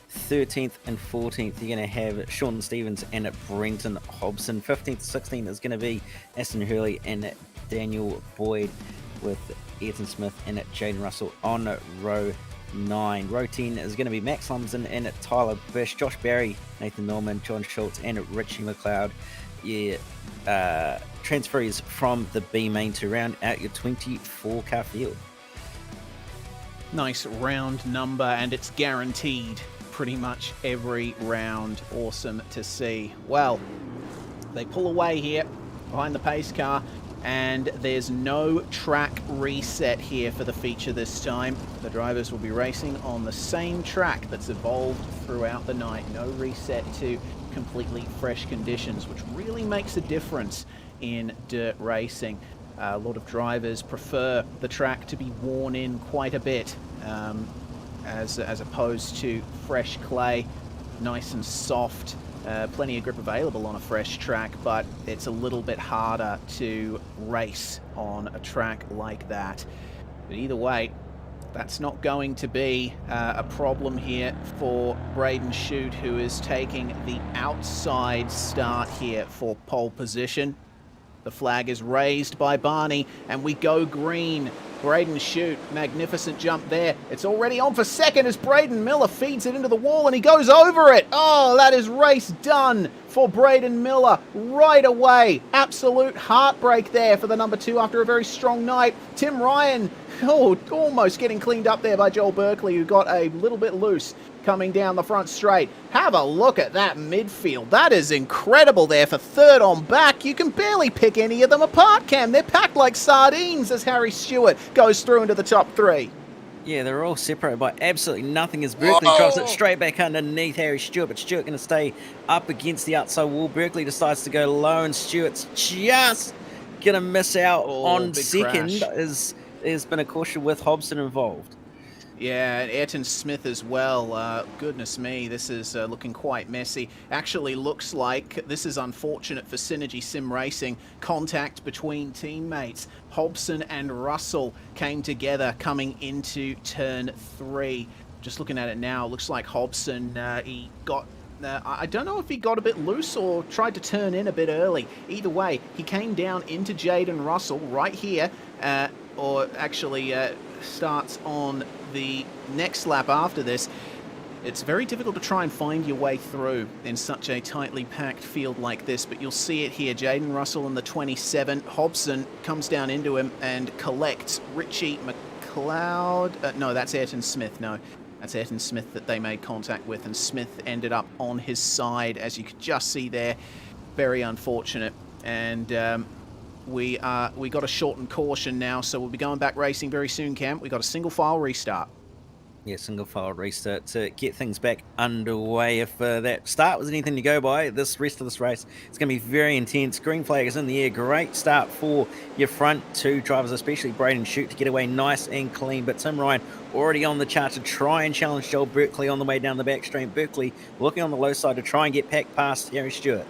13th and 14th, you're going to have Sean Stevens and Brenton Hobson. 15th, 16th is going to be Aston Hurley and Daniel Boyd. with Ayrton Smith and Jaden Russell on row 9. Row 10 is going to be Max Lumsden and Tyler Bish, Josh Barry, Nathan Norman, John Schultz, and Richie McLeod. Transferees from the B main to round out your 24 car field. Nice round number, and it's guaranteed pretty much every round. Awesome to see. Well, they pull away here behind the pace car, and there's no track reset here for the feature this time. The drivers will be racing on the same track that's evolved throughout the night. No reset to completely fresh conditions, which really makes a difference in dirt racing. A lot of drivers prefer the track to be worn in quite a bit, as opposed to fresh clay, nice and soft. Plenty of grip available on a fresh track, but it's a little bit harder to race on a track like that. But either way, that's not going to be a problem here for Braden Shute, who is taking the outside start here for pole position. The flag is raised by Barney, and we go green. Braden Shute, magnificent jump there. It's already on for second as Braden Miller feeds it into the wall, and he goes over it. Oh, that is race done for Braden Miller right away. Absolute heartbreak there for the number 2 after a very strong night. Tim Ryan, almost getting cleaned up there by Joel Berkeley, who got a little bit loose coming down the front straight. Have a look at that midfield. That is incredible there for third on back. You can barely pick any of them apart, Cam. They're packed like sardines as Harry Stewart goes through into the top 3. Yeah, they're all separated by absolutely nothing as Berkeley drops it straight back underneath Harry Stewart, but Stewart going to stay up against the outside wall. Berkeley decides to go low, and Stewart's just going to miss out on second. There's been a caution with Hobson involved. Yeah, and Ayrton Smith as well. Goodness me, this is looking quite messy. Actually looks like this is unfortunate for Synergy Sim Racing. Contact between teammates. Hobson and Russell came together coming into turn 3. Just looking at it now, looks like Hobson, he got... I don't know if he got a bit loose or tried to turn in a bit early. Either way, he came down into Jaden Russell right here, or actually starts on the next lap after this. It's very difficult to try and find your way through in such a tightly packed field like this, but you'll see it here. Jaden Russell in the 27. Hobson comes down into him and collects Richie McLeod. No, that's Ayrton Smith. No, that's Ayrton Smith that they made contact with, and Smith ended up on his side, as you could just see there. Very unfortunate. And we got a shortened caution now, so we'll be going back racing very soon, Cam. We got a single file restart. Yeah, single file restart to get things back underway. If that start was anything to go by, this rest of this race, it's going to be very intense. Green flag is in the air. Great start for your front 2 drivers, especially Braden Shute, to get away nice and clean. But Tim Ryan already on the chart to try and challenge Joel Berkeley on the way down the back straight. Berkeley looking on the low side to try and get packed past Harry Stewart.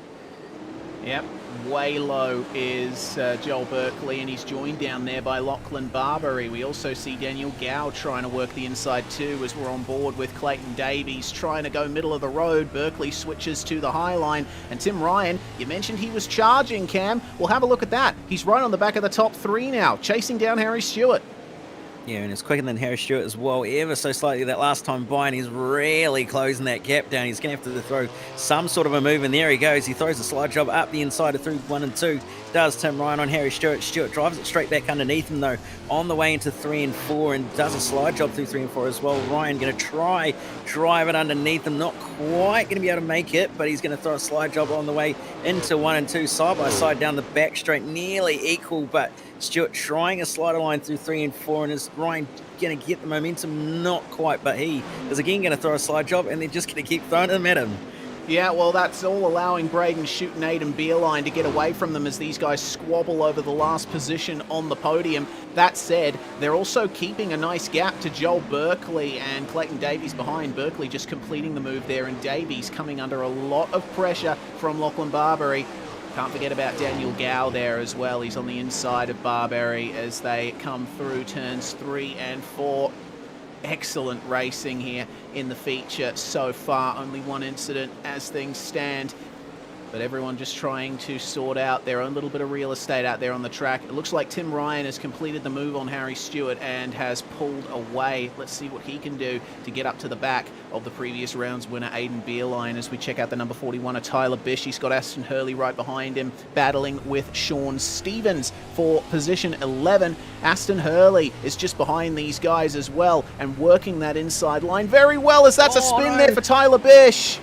Yep, way low is Joel Berkeley, and he's joined down there by Lachlan Barbary. We also see Daniel Gow trying to work the inside too, as we're on board with Clayton Davies trying to go middle of the road. Berkeley switches to the high line, and Tim Ryan, you mentioned he was charging, Cam. Well, have a look at that. He's right on the back of the top 3 now, chasing down Harry Stewart. Yeah, and it's quicker than Harry Stewart as well, ever so slightly that last time by, and he's really closing that gap down. He's going to have to throw some sort of a move, and there he goes. He throws a slide job up the inside of through 1 and 2. Does Tim Ryan on Harry Stewart. Stewart drives it straight back underneath him, though, on the way into 3 and 4, and does a slide job through 3 and 4 as well. Ryan going to try drive it underneath him. Not quite going to be able to make it, but he's going to throw a slide job on the way into 1 and 2, side by side down the back straight, nearly equal, but Stewart trying a slider line through 3 and 4, and is Ryan going to get the momentum? Not quite, but he is again going to throw a slide job, and they're just going to keep throwing them at him. Yeah, well, that's all allowing Braden Shute and Aidan Beerline to get away from them as these guys squabble over the last position on the podium. That said, they're also keeping a nice gap to Joel Berkeley and Clayton Davies behind. Berkeley just completing the move there, and Davies coming under a lot of pressure from Lachlan Barbary. Can't forget about Daniel Gow there as well. He's on the inside of Barbary as they come through turns 3 and 4. Excellent racing here in the feature so far. Only one incident as things stand. but everyone just trying to sort out their own little bit of real estate out there on the track. It looks like Tim Ryan has completed the move on Harry Stewart and has pulled away. Let's see what he can do to get up to the back of the previous round's winner, Aidan Beerline, as we check out the number 41 of Tyler Bish. He's got Aston Hurley right behind him, battling with Sean Stevens for position 11. Aston Hurley is just behind these guys as well and working that inside line very well, as that's a spin there for Tyler Bish.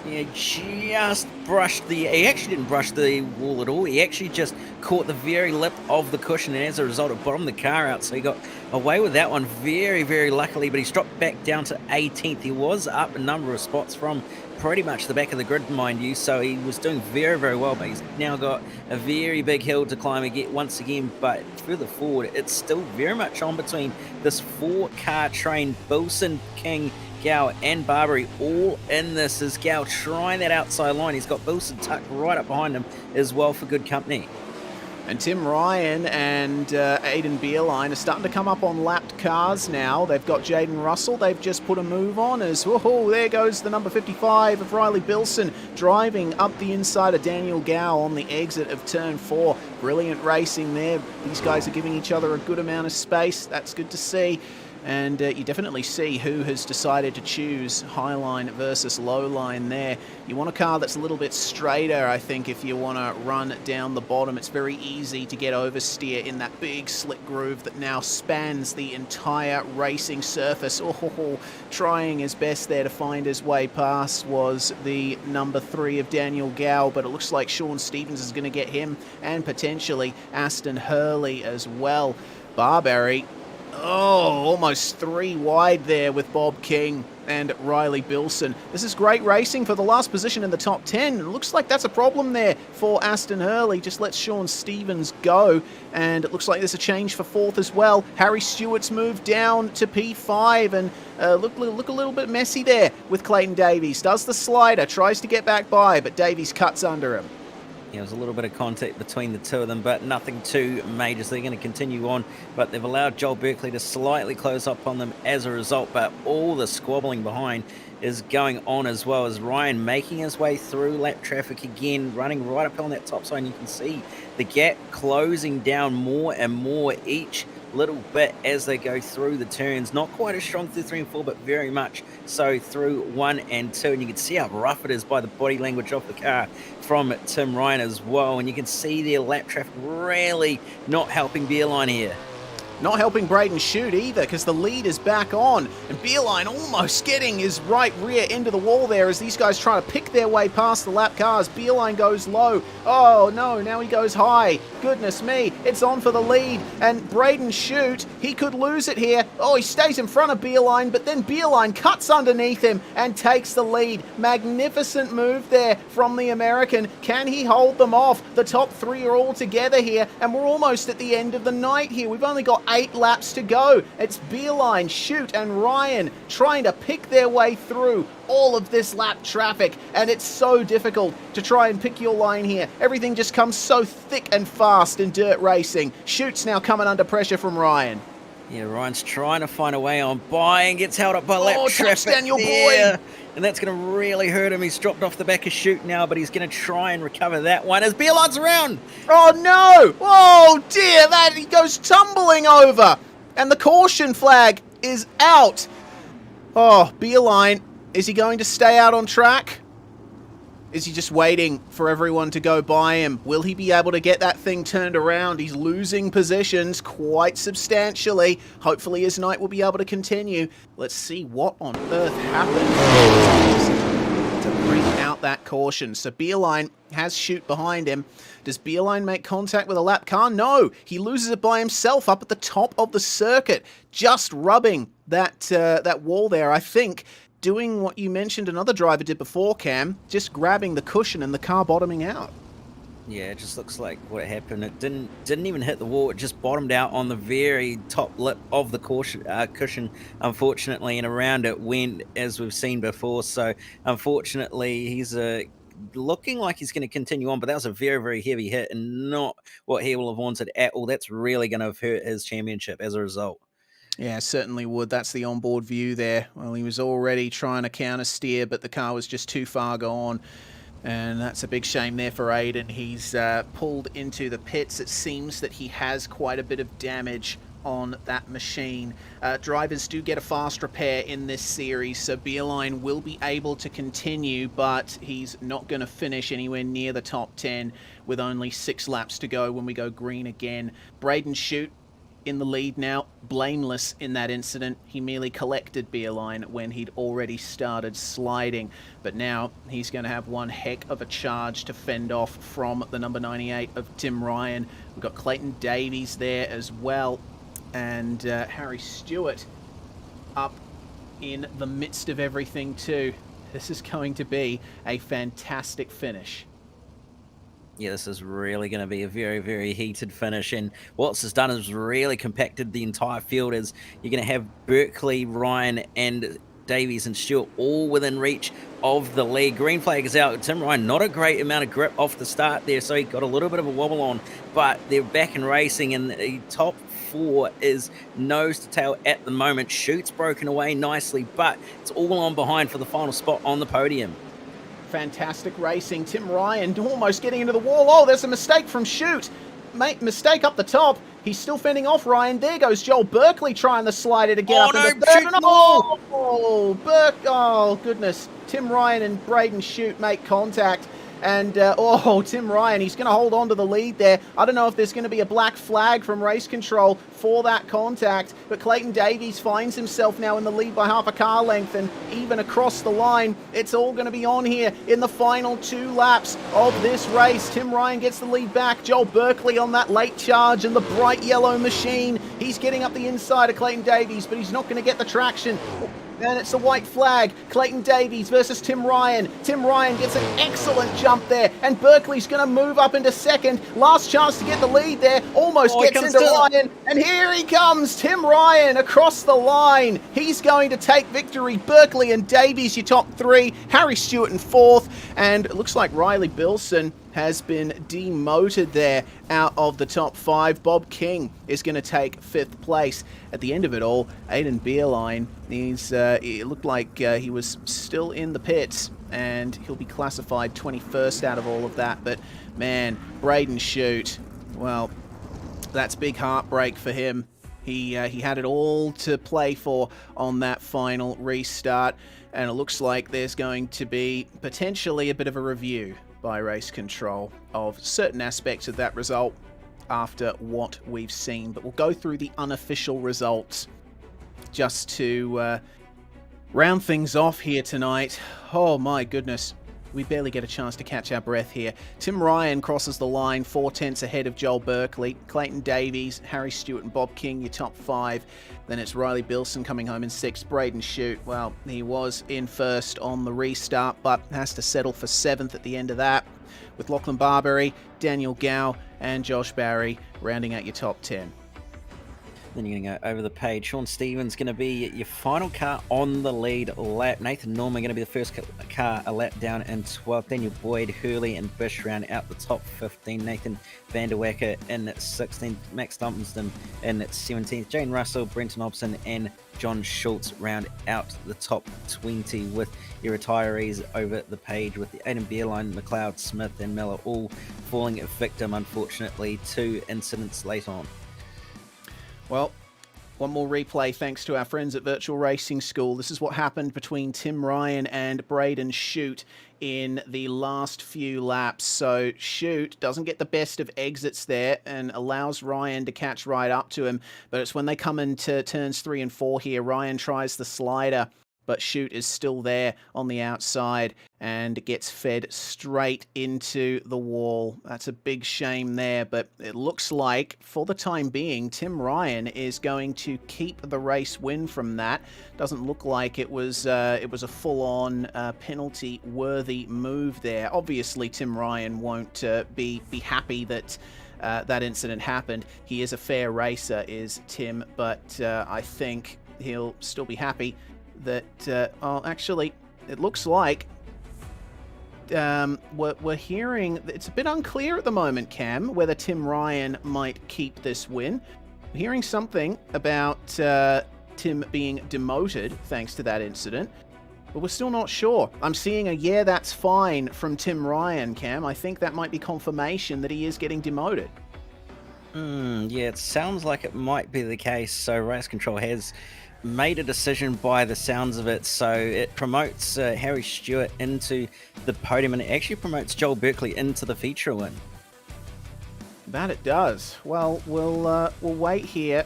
He just brushed he actually didn't brush the wall at all. He actually just caught the very lip of the cushion, and as a result it bottomed the car out, so he got away with that one very, very luckily, but he's dropped back down to 18th. He was up a number of spots from pretty much the back of the grid, mind you, so he was doing very, very well, but he's now got a very big hill to climb again, once again. But further forward, it's still very much on between this 4-car train. Bilson, King, Gow and Barbary all in this, as Gow trying that outside line. He's got Bilson tucked right up behind him as well for good company. And Tim Ryan and Aidan Beerline are starting to come up on lapped cars now. They've got Jaden Russell. They've just put a move on as, whoa, there goes the number 55 of Riley Bilson driving up the inside of Daniel Gow on the exit of turn 4. Brilliant racing there. These guys are giving each other a good amount of space. That's good to see. And you definitely see who has decided to choose high line versus low line there. You want a car that's a little bit straighter, I think, if you want to run down the bottom. It's very easy to get oversteer in that big slick groove that now spans the entire racing surface. Oh, trying his best there to find his way past was the number 3 of Daniel Gow, but it looks like Sean Stevens is going to get him, and potentially Aston Hurley as well. Barberry, almost 3 wide there with Bob King and Riley Bilson. This is great racing for the last position in the top 10. It looks like that's a problem there for Aston Hurley. Just lets Sean Stevens go, and it looks like there's a change for 4th as well. Harry Stewart's moved down to P5, and look a little bit messy there with Clayton Davies. Does the slider, tries to get back by, but Davies cuts under him. There was a little bit of contact between the two of them, but nothing too major, so they're going to continue on. But they've allowed Joel Berkeley to slightly close up on them as a result, but all the squabbling behind is going on, as well as Ryan making his way through lap traffic again, running right up on that top side. You can see the gap closing down more and more each little bit as they go through the turns. Not quite as strong through 3 and 4, but very much so through 1 and 2. And you can see how rough it is by the body language of the car from Tim Ryan as well. And you can see their lap traffic really not helping Beerline here. Not helping Braden Shute either, because the lead is back on, and Beerline almost getting his right rear into the wall there as these guys try to pick their way past the lap cars. Beerline goes low. Oh no, now he goes high. Goodness me, it's on for the lead, and Braden Shute, he could lose it here. Oh, he stays in front of Beerline, but then Beerline cuts underneath him and takes the lead. Magnificent move there from the American. Can he hold them off? The top 3 are all together here, and we're almost at the end of the night here. We've only got 8 laps to go. It's Beerline, Shute and Ryan trying to pick their way through all of this lap traffic, and it's so difficult to try and pick your line here. Everything just comes so thick and fast in dirt racing. Shute's now coming under pressure from Ryan. Yeah, Ryan's trying to find a way on by and gets held up by lap traffic. Touchdown, your there. boy! And that's going to really hurt him. He's dropped off the back of Shute now, but he's going to try and recover that one as Beerline's around. Oh no! Oh dear, that he goes tumbling over, and the caution flag is out. Oh, Beerline, is he going to stay out on track? Is he just waiting for everyone to go by him? Will he be able to get that thing turned around? He's losing positions quite substantially. Hopefully his night will be able to continue. Let's see what on earth happened to bring out that caution. So Beerline has Shute behind him. Does Beerline make contact with a lap car? No, he loses it by himself up at the top of the circuit, just rubbing that wall there, I think. Doing what you mentioned another driver did before, Cam, just grabbing the cushion and the car bottoming out. Yeah, it just looks like what happened. It didn't even hit the wall. It just bottomed out on the very top lip of the cushion, unfortunately, and around it went, as we've seen before. So, unfortunately, he's looking like he's going to continue on, but that was a very, very heavy hit and not what he will have wanted at all. That's really going to have hurt his championship as a result. Yeah, certainly would. That's the onboard view there. Well, he was already trying to counter steer, but the car was just too far gone. And that's a big shame there for Aiden. He's pulled into the pits. It seems that he has quite a bit of damage on that machine. Drivers do get a fast repair in this series, so Beerline will be able to continue, but he's not going to finish anywhere near the top 10 with only 6 laps to go when we go green again. Braden Shute in the lead now, blameless in that incident. He merely collected Beerline when he'd already started sliding, but now he's going to have one heck of a charge to fend off from the number 98 of Tim Ryan. We've got Clayton Davies there as well, and Harry Stewart up in the midst of everything too. This is going to be a fantastic finish. Yeah, this is really going to be a very, very heated finish. And what this has done is really compacted the entire field. As you're going to have Berkeley, Ryan, and Davies and Stewart all within reach of the lead. Green flag is out. Tim Ryan, not a great amount of grip off the start there, so he got a little bit of a wobble on. But they're back in racing, and the top 4 is nose to tail at the moment. Shute's broken away nicely, but it's all on behind for the final spot on the podium. Fantastic racing. Tim Ryan almost getting into the wall. Oh, there's a mistake from Shute. Mistake up the top. He's still fending off Ryan. There goes Joel Berkeley trying to slide it to get up into third. Oh, goodness. Tim Ryan and Braden Shute make contact. And, Tim Ryan, he's going to hold on to the lead there. I don't know if there's going to be a black flag from race control for that contact, but Clayton Davies finds himself now in the lead by half a car length, and even across the line, it's all going to be on here in the final 2 laps of this race. Tim Ryan gets the lead back. Joel Berkeley on that late charge and the bright yellow machine. He's getting up the inside of Clayton Davies, but he's not going to get the traction. And it's a white flag. Clayton Davies versus Tim Ryan. Tim Ryan gets an excellent jump there, and Berkeley's going to move up into second. Last chance to get the lead there. Almost gets into Ryan, and here he comes. Tim Ryan across the line. He's going to take victory. Berkeley and Davies, your top 3. Harry Stewart in 4th, and it looks like Riley Bilson has been demoted there out of the top 5. Bob King is going to take 5th place. At the end of it all, Aiden Beerline, it looked like he was still in the pits, and he'll be classified 21st out of all of that. But man, Braden Shute, well, that's big heartbreak for him. He had it all to play for on that final restart, and it looks like there's going to be potentially a bit of a review by race control of certain aspects of that result after what we've seen. But we'll go through the unofficial results just to round things off here tonight. Oh my goodness, we barely get a chance to catch our breath here. Tim Ryan crosses the line 4/10 ahead of Joel Berkeley. Clayton Davies, Harry Stewart and Bob King, your top 5. Then it's Riley Bilson coming home in 6th. Braden Shute, well, he was in 1st on the restart, but has to settle for 7th at the end of that, with Lachlan Barbery, Daniel Gow and Josh Barry rounding out your top 10. Then you're going to go over the page. Sean Stevens going to be your final car on the lead lap. Nathan Norman going to be the first car a lap down in 12th. Daniel Boyd, Hurley and Bish round out the top 15. Nathan Vanderwacker in 16th. Max Dumpston in 17th. Jane Russell, Brenton Hobson and John Schultz round out the top 20, with your retirees over the page with the Aiden Beerline, McLeod, Smith and Miller all falling victim, unfortunately, to incidents late on. Well, one more replay thanks to our friends at Virtual Racing School. This is what happened between Tim Ryan and Braden Shute in the last few laps. So Shute doesn't get the best of exits there and allows Ryan to catch right up to him. But it's when they come into turns 3 and 4 here, Ryan tries the slider, but Shute is still there on the outside and gets fed straight into the wall. That's a big shame there, but it looks like, for the time being, Tim Ryan is going to keep the race win from that. Doesn't look like it was a full-on penalty-worthy move there. Obviously, Tim Ryan won't be happy that that incident happened. He is a fair racer, is Tim, but I think he'll still be happy that, actually, it looks like we're hearing, it's a bit unclear at the moment, Cam, whether Tim Ryan might keep this win. We're hearing something about Tim being demoted thanks to that incident. But we're still not sure. I'm seeing a "yeah, that's fine" from Tim Ryan, Cam. I think that might be confirmation that he is getting demoted. Yeah, it sounds like it might be the case. So Race Control has made a decision by the sounds of it. So it promotes Harry Stewart into the podium, and it actually promotes Joel Berkeley into the feature win. That it does. Well, we'll wait here.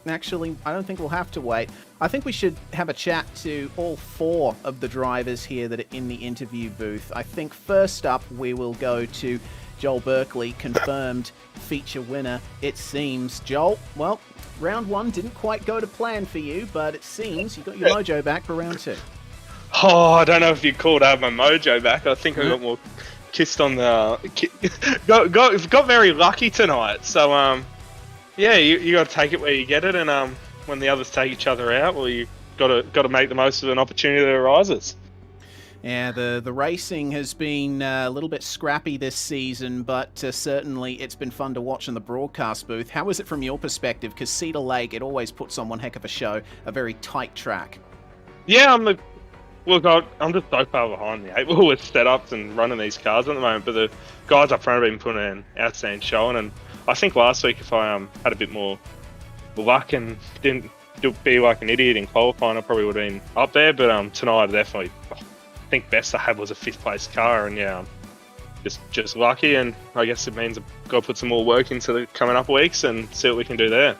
Actually, I don't think we'll have to wait. I think we should have a chat to all 4 of the drivers here that are in the interview booth. I think first up we will go to Joel Berkeley, confirmed feature winner, it seems. Joel, well, round 1 didn't quite go to plan for you, but it seems you got your mojo back for round 2. Oh, I don't know if you called my mojo back. I think I got more kissed on the... got very lucky tonight. So, yeah, you got to take it where you get it, and when the others take each other out, well, you got to make the most of an opportunity that arises. Yeah, the racing has been a little bit scrappy this season, but certainly it's been fun to watch in the broadcast booth. How is it from your perspective? Because Cedar Lake, it always puts on one heck of a show, a very tight track. Yeah, I'm just so far behind the 8 ball with setups and running these cars at the moment, but the guys up front have been putting an outstanding showing, and I think last week if I had a bit more luck and didn't be like an idiot in qualifying, I probably would have been up there, but tonight I definitely... I think best I had was a 5th place car, and yeah, just lucky, and I guess it means I've got to put some more work into the coming up weeks and see what we can do there.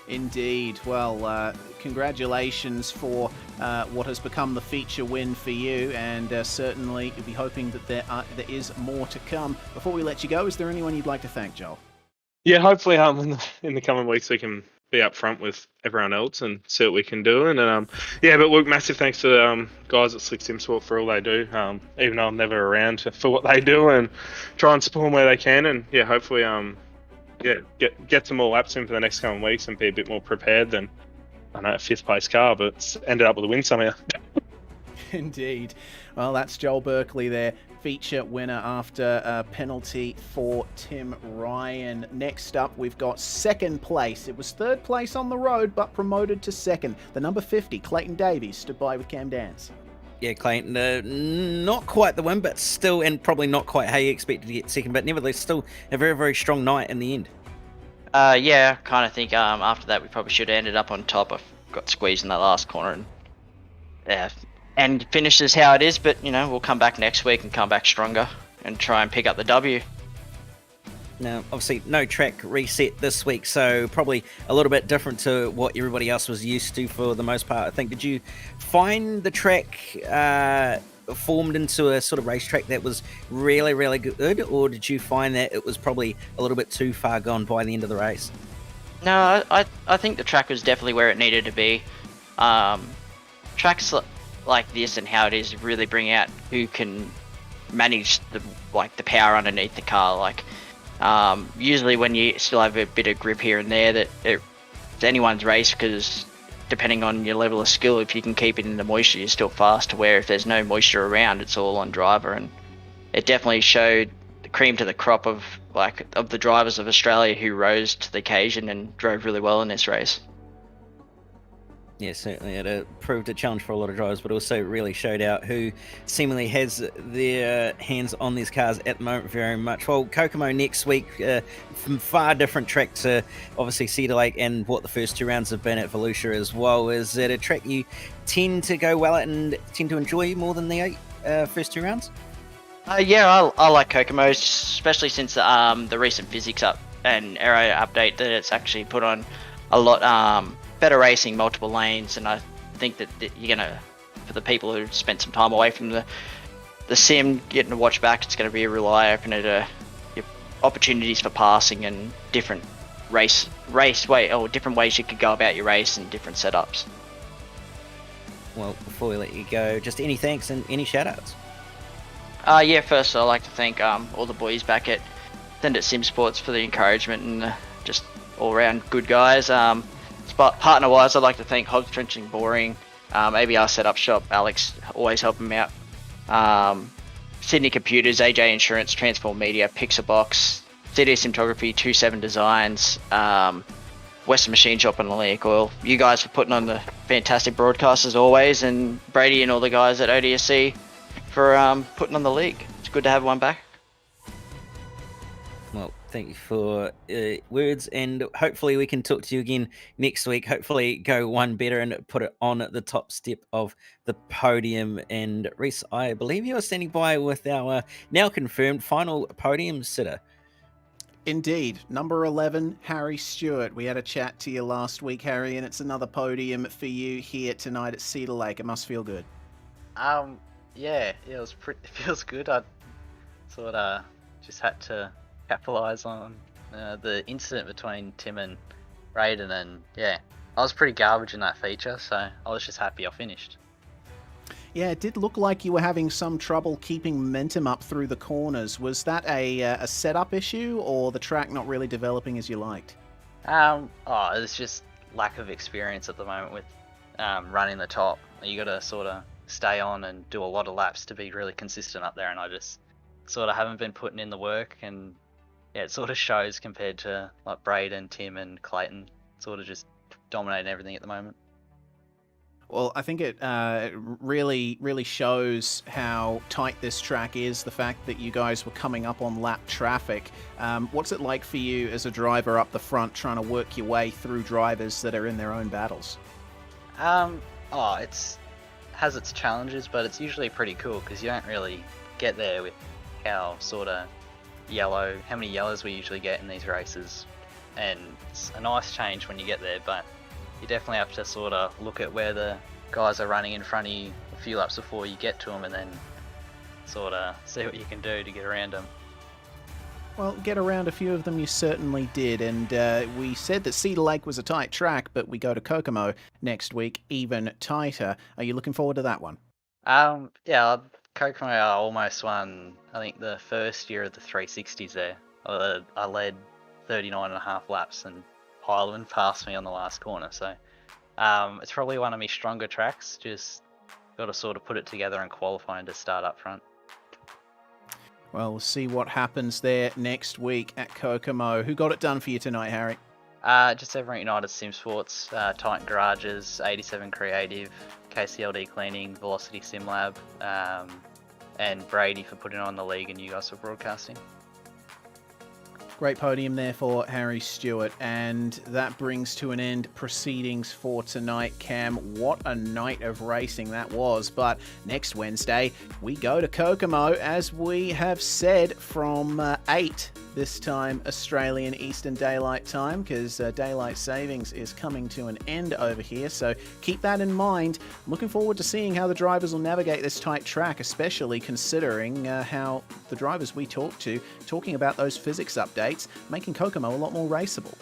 Indeed. Well, congratulations for what has become the feature win for you, and certainly you'll be hoping that there is more to come. Before we let you go, is there anyone you'd like to thank, Joel? Yeah, hopefully in the coming weeks we can be up front with everyone else and see what we can do. And yeah, but look, massive thanks to the guys at Slick Sim Sport for all they do. Even though I'm never around for what they do, and try and support them where they can. And yeah, hopefully get some more laps in for the next coming weeks and be a bit more prepared than a 5th place car, but it's ended up with a win somehow. Indeed. Well, that's Joel Berkeley there, feature winner after a penalty for Tim Ryan. Next up, we've got 2nd place. It was 3rd place on the road, but promoted to 2nd. The number 50, Clayton Davies, stood by with Cam Dance. Yeah, Clayton, not quite the win, but still, and probably not quite how you expected to get 2nd, but nevertheless, still a very, very strong night in the end. Yeah, I kind of think after that we probably should have ended up on top. I got squeezed in that last corner, and finishes how it is, but we'll come back next week and come back stronger and try and pick up the W. Now, obviously, no track reset this week, so probably a little bit different to what everybody else was used to for the most part. I think, did you find the track formed into a sort of racetrack that was really, really good, or did you find that it was probably a little bit too far gone by the end of the race? No, I think the track was definitely where it needed to be. Tracks like this and how it is really bring out who can manage the power underneath the car. Usually when you still have a bit of grip here and there, that it's anyone's race, because depending on your level of skill, if you can keep it in the moisture, you're still fast. To where if there's no moisture around, it's all on driver, and it definitely showed the cream to the crop of the drivers of Australia who rose to the occasion and drove really well in this race. Yeah, certainly it proved a challenge for a lot of drivers, but also really showed out who seemingly has their hands on these cars at the moment very much. Well, Kokomo next week, from far different tracks, obviously Cedar Lake, and what the first 2 rounds have been at Volusia as well. Is it a track you tend to go well at and tend to enjoy more than the first 2 rounds? Yeah, I like Kokomo, especially since the recent physics up and aero update that it's actually put on a lot better racing, multiple lanes, and I think that you're gonna, for the people who spent some time away from the sim, getting to watch back, it's gonna be a real eye opener to your opportunities for passing and different different ways you could go about your race and different setups. Well, before we let you go, just any thanks and any shout outs? Yeah, first I'd like to thank all the boys back at Sim Sports for the encouragement and just all around good guys. But partner-wise, I'd like to thank Hobbs Trenching Boring, ABR Setup Shop, Alex, always helping me out, Sydney Computers, AJ Insurance, Transform Media, Pixabox, CD Simtography, 27 Designs, Western Machine Shop and Lalique Oil. You guys for putting on the fantastic broadcast as always, and Brady and all the guys at ODSE for putting on the league. It's good to have one back. Well, thank you for words, and hopefully we can talk to you again next week. Hopefully go one better and put it on at the top step of the podium. And Reese, I believe you are standing by with our now confirmed final podium sitter. Indeed. Number 11, Harry Stewart. We had a chat to you last week, Harry, and it's another podium for you here tonight at Cedar Lake. It must feel good. Yeah, it feels good. I sort of just had to capitalize on the incident between Tim and Braden, and yeah, I was pretty garbage in that feature, so I was just happy I finished. Yeah, it did look like you were having some trouble keeping momentum up through the corners. Was that a setup issue, or the track not really developing as you liked? It's just lack of experience at the moment with running the top. You got to sort of stay on and do a lot of laps to be really consistent up there, and I just sort of haven't been putting in the work, and yeah, it sort of shows compared to like Braden, Tim and Clayton sort of just dominating everything at the moment. Well, I think it really shows how tight this track is, the fact that you guys were coming up on lap traffic. What's it like for you as a driver up the front trying to work your way through drivers that are in their own battles? It's has its challenges, but it's usually pretty cool because you don't really get there with how many yellows we usually get in these races, and it's a nice change when you get there, but you definitely have to sort of look at where the guys are running in front of you a few laps before you get to them, and then sort of see what you can do to get around them. Well, get around a few of them you certainly did, and we said that Cedar Lake was a tight track, but we go to Kokomo next week, even tighter. Are you looking forward to that one? Yeah, Kokomo I almost won, I think, the first year of the 360s there. I led 39.5 laps, and Highland passed me on the last corner, so it's probably one of my stronger tracks. Just got to sort of put it together and qualifying to start up front. Well, we'll see what happens there next week at Kokomo. Who got it done for you tonight, Harry? Just everyone United Sim Sports, Titan Garages, 87 Creative, KCLD Cleaning, Velocity Sim Lab, and Brady for putting on the league, and you guys for broadcasting. Great podium there for Harry Stewart, and that brings to an end proceedings for tonight. Cam, what a night of racing that was, but next Wednesday we go to Kokomo, as we have said, from 8 this time Australian Eastern Daylight Time, because daylight savings is coming to an end over here, so keep that in mind. I'm looking forward to seeing how the drivers will navigate this tight track, especially considering how the drivers we talked to, talking about those physics updates, making Kokomo a lot more raceable.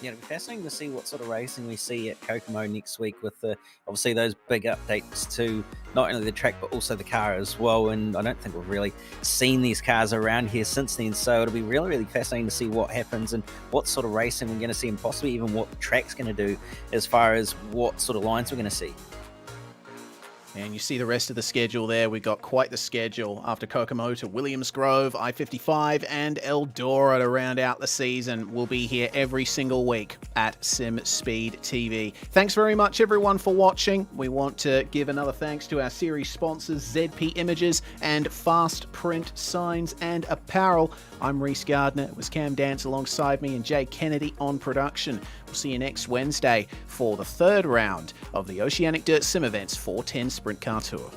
Yeah, it'll be fascinating to see what sort of racing we see at Kokomo next week with obviously those big updates to not only the track but also the car as well. And I don't think we've really seen these cars around here since then, so it'll be really fascinating to see what happens and what sort of racing we're going to see, and possibly even what the track's going to do as far as what sort of lines we're going to see. And you see the rest of the schedule there. We've got quite the schedule after Kokomo to Williams Grove, I-55 and Eldora to round out the season. We'll be here every single week at Sim Speed TV. Thanks very much everyone for watching. We want to give another thanks to our series sponsors ZP Images and Fast Print Signs and Apparel. I'm Reese Gardner. It was Cam Dance alongside me and Jay Kennedy on production. We'll see you next Wednesday for the third round of the Oceanic Dirt Sim Events 410 Sprintcar Tour.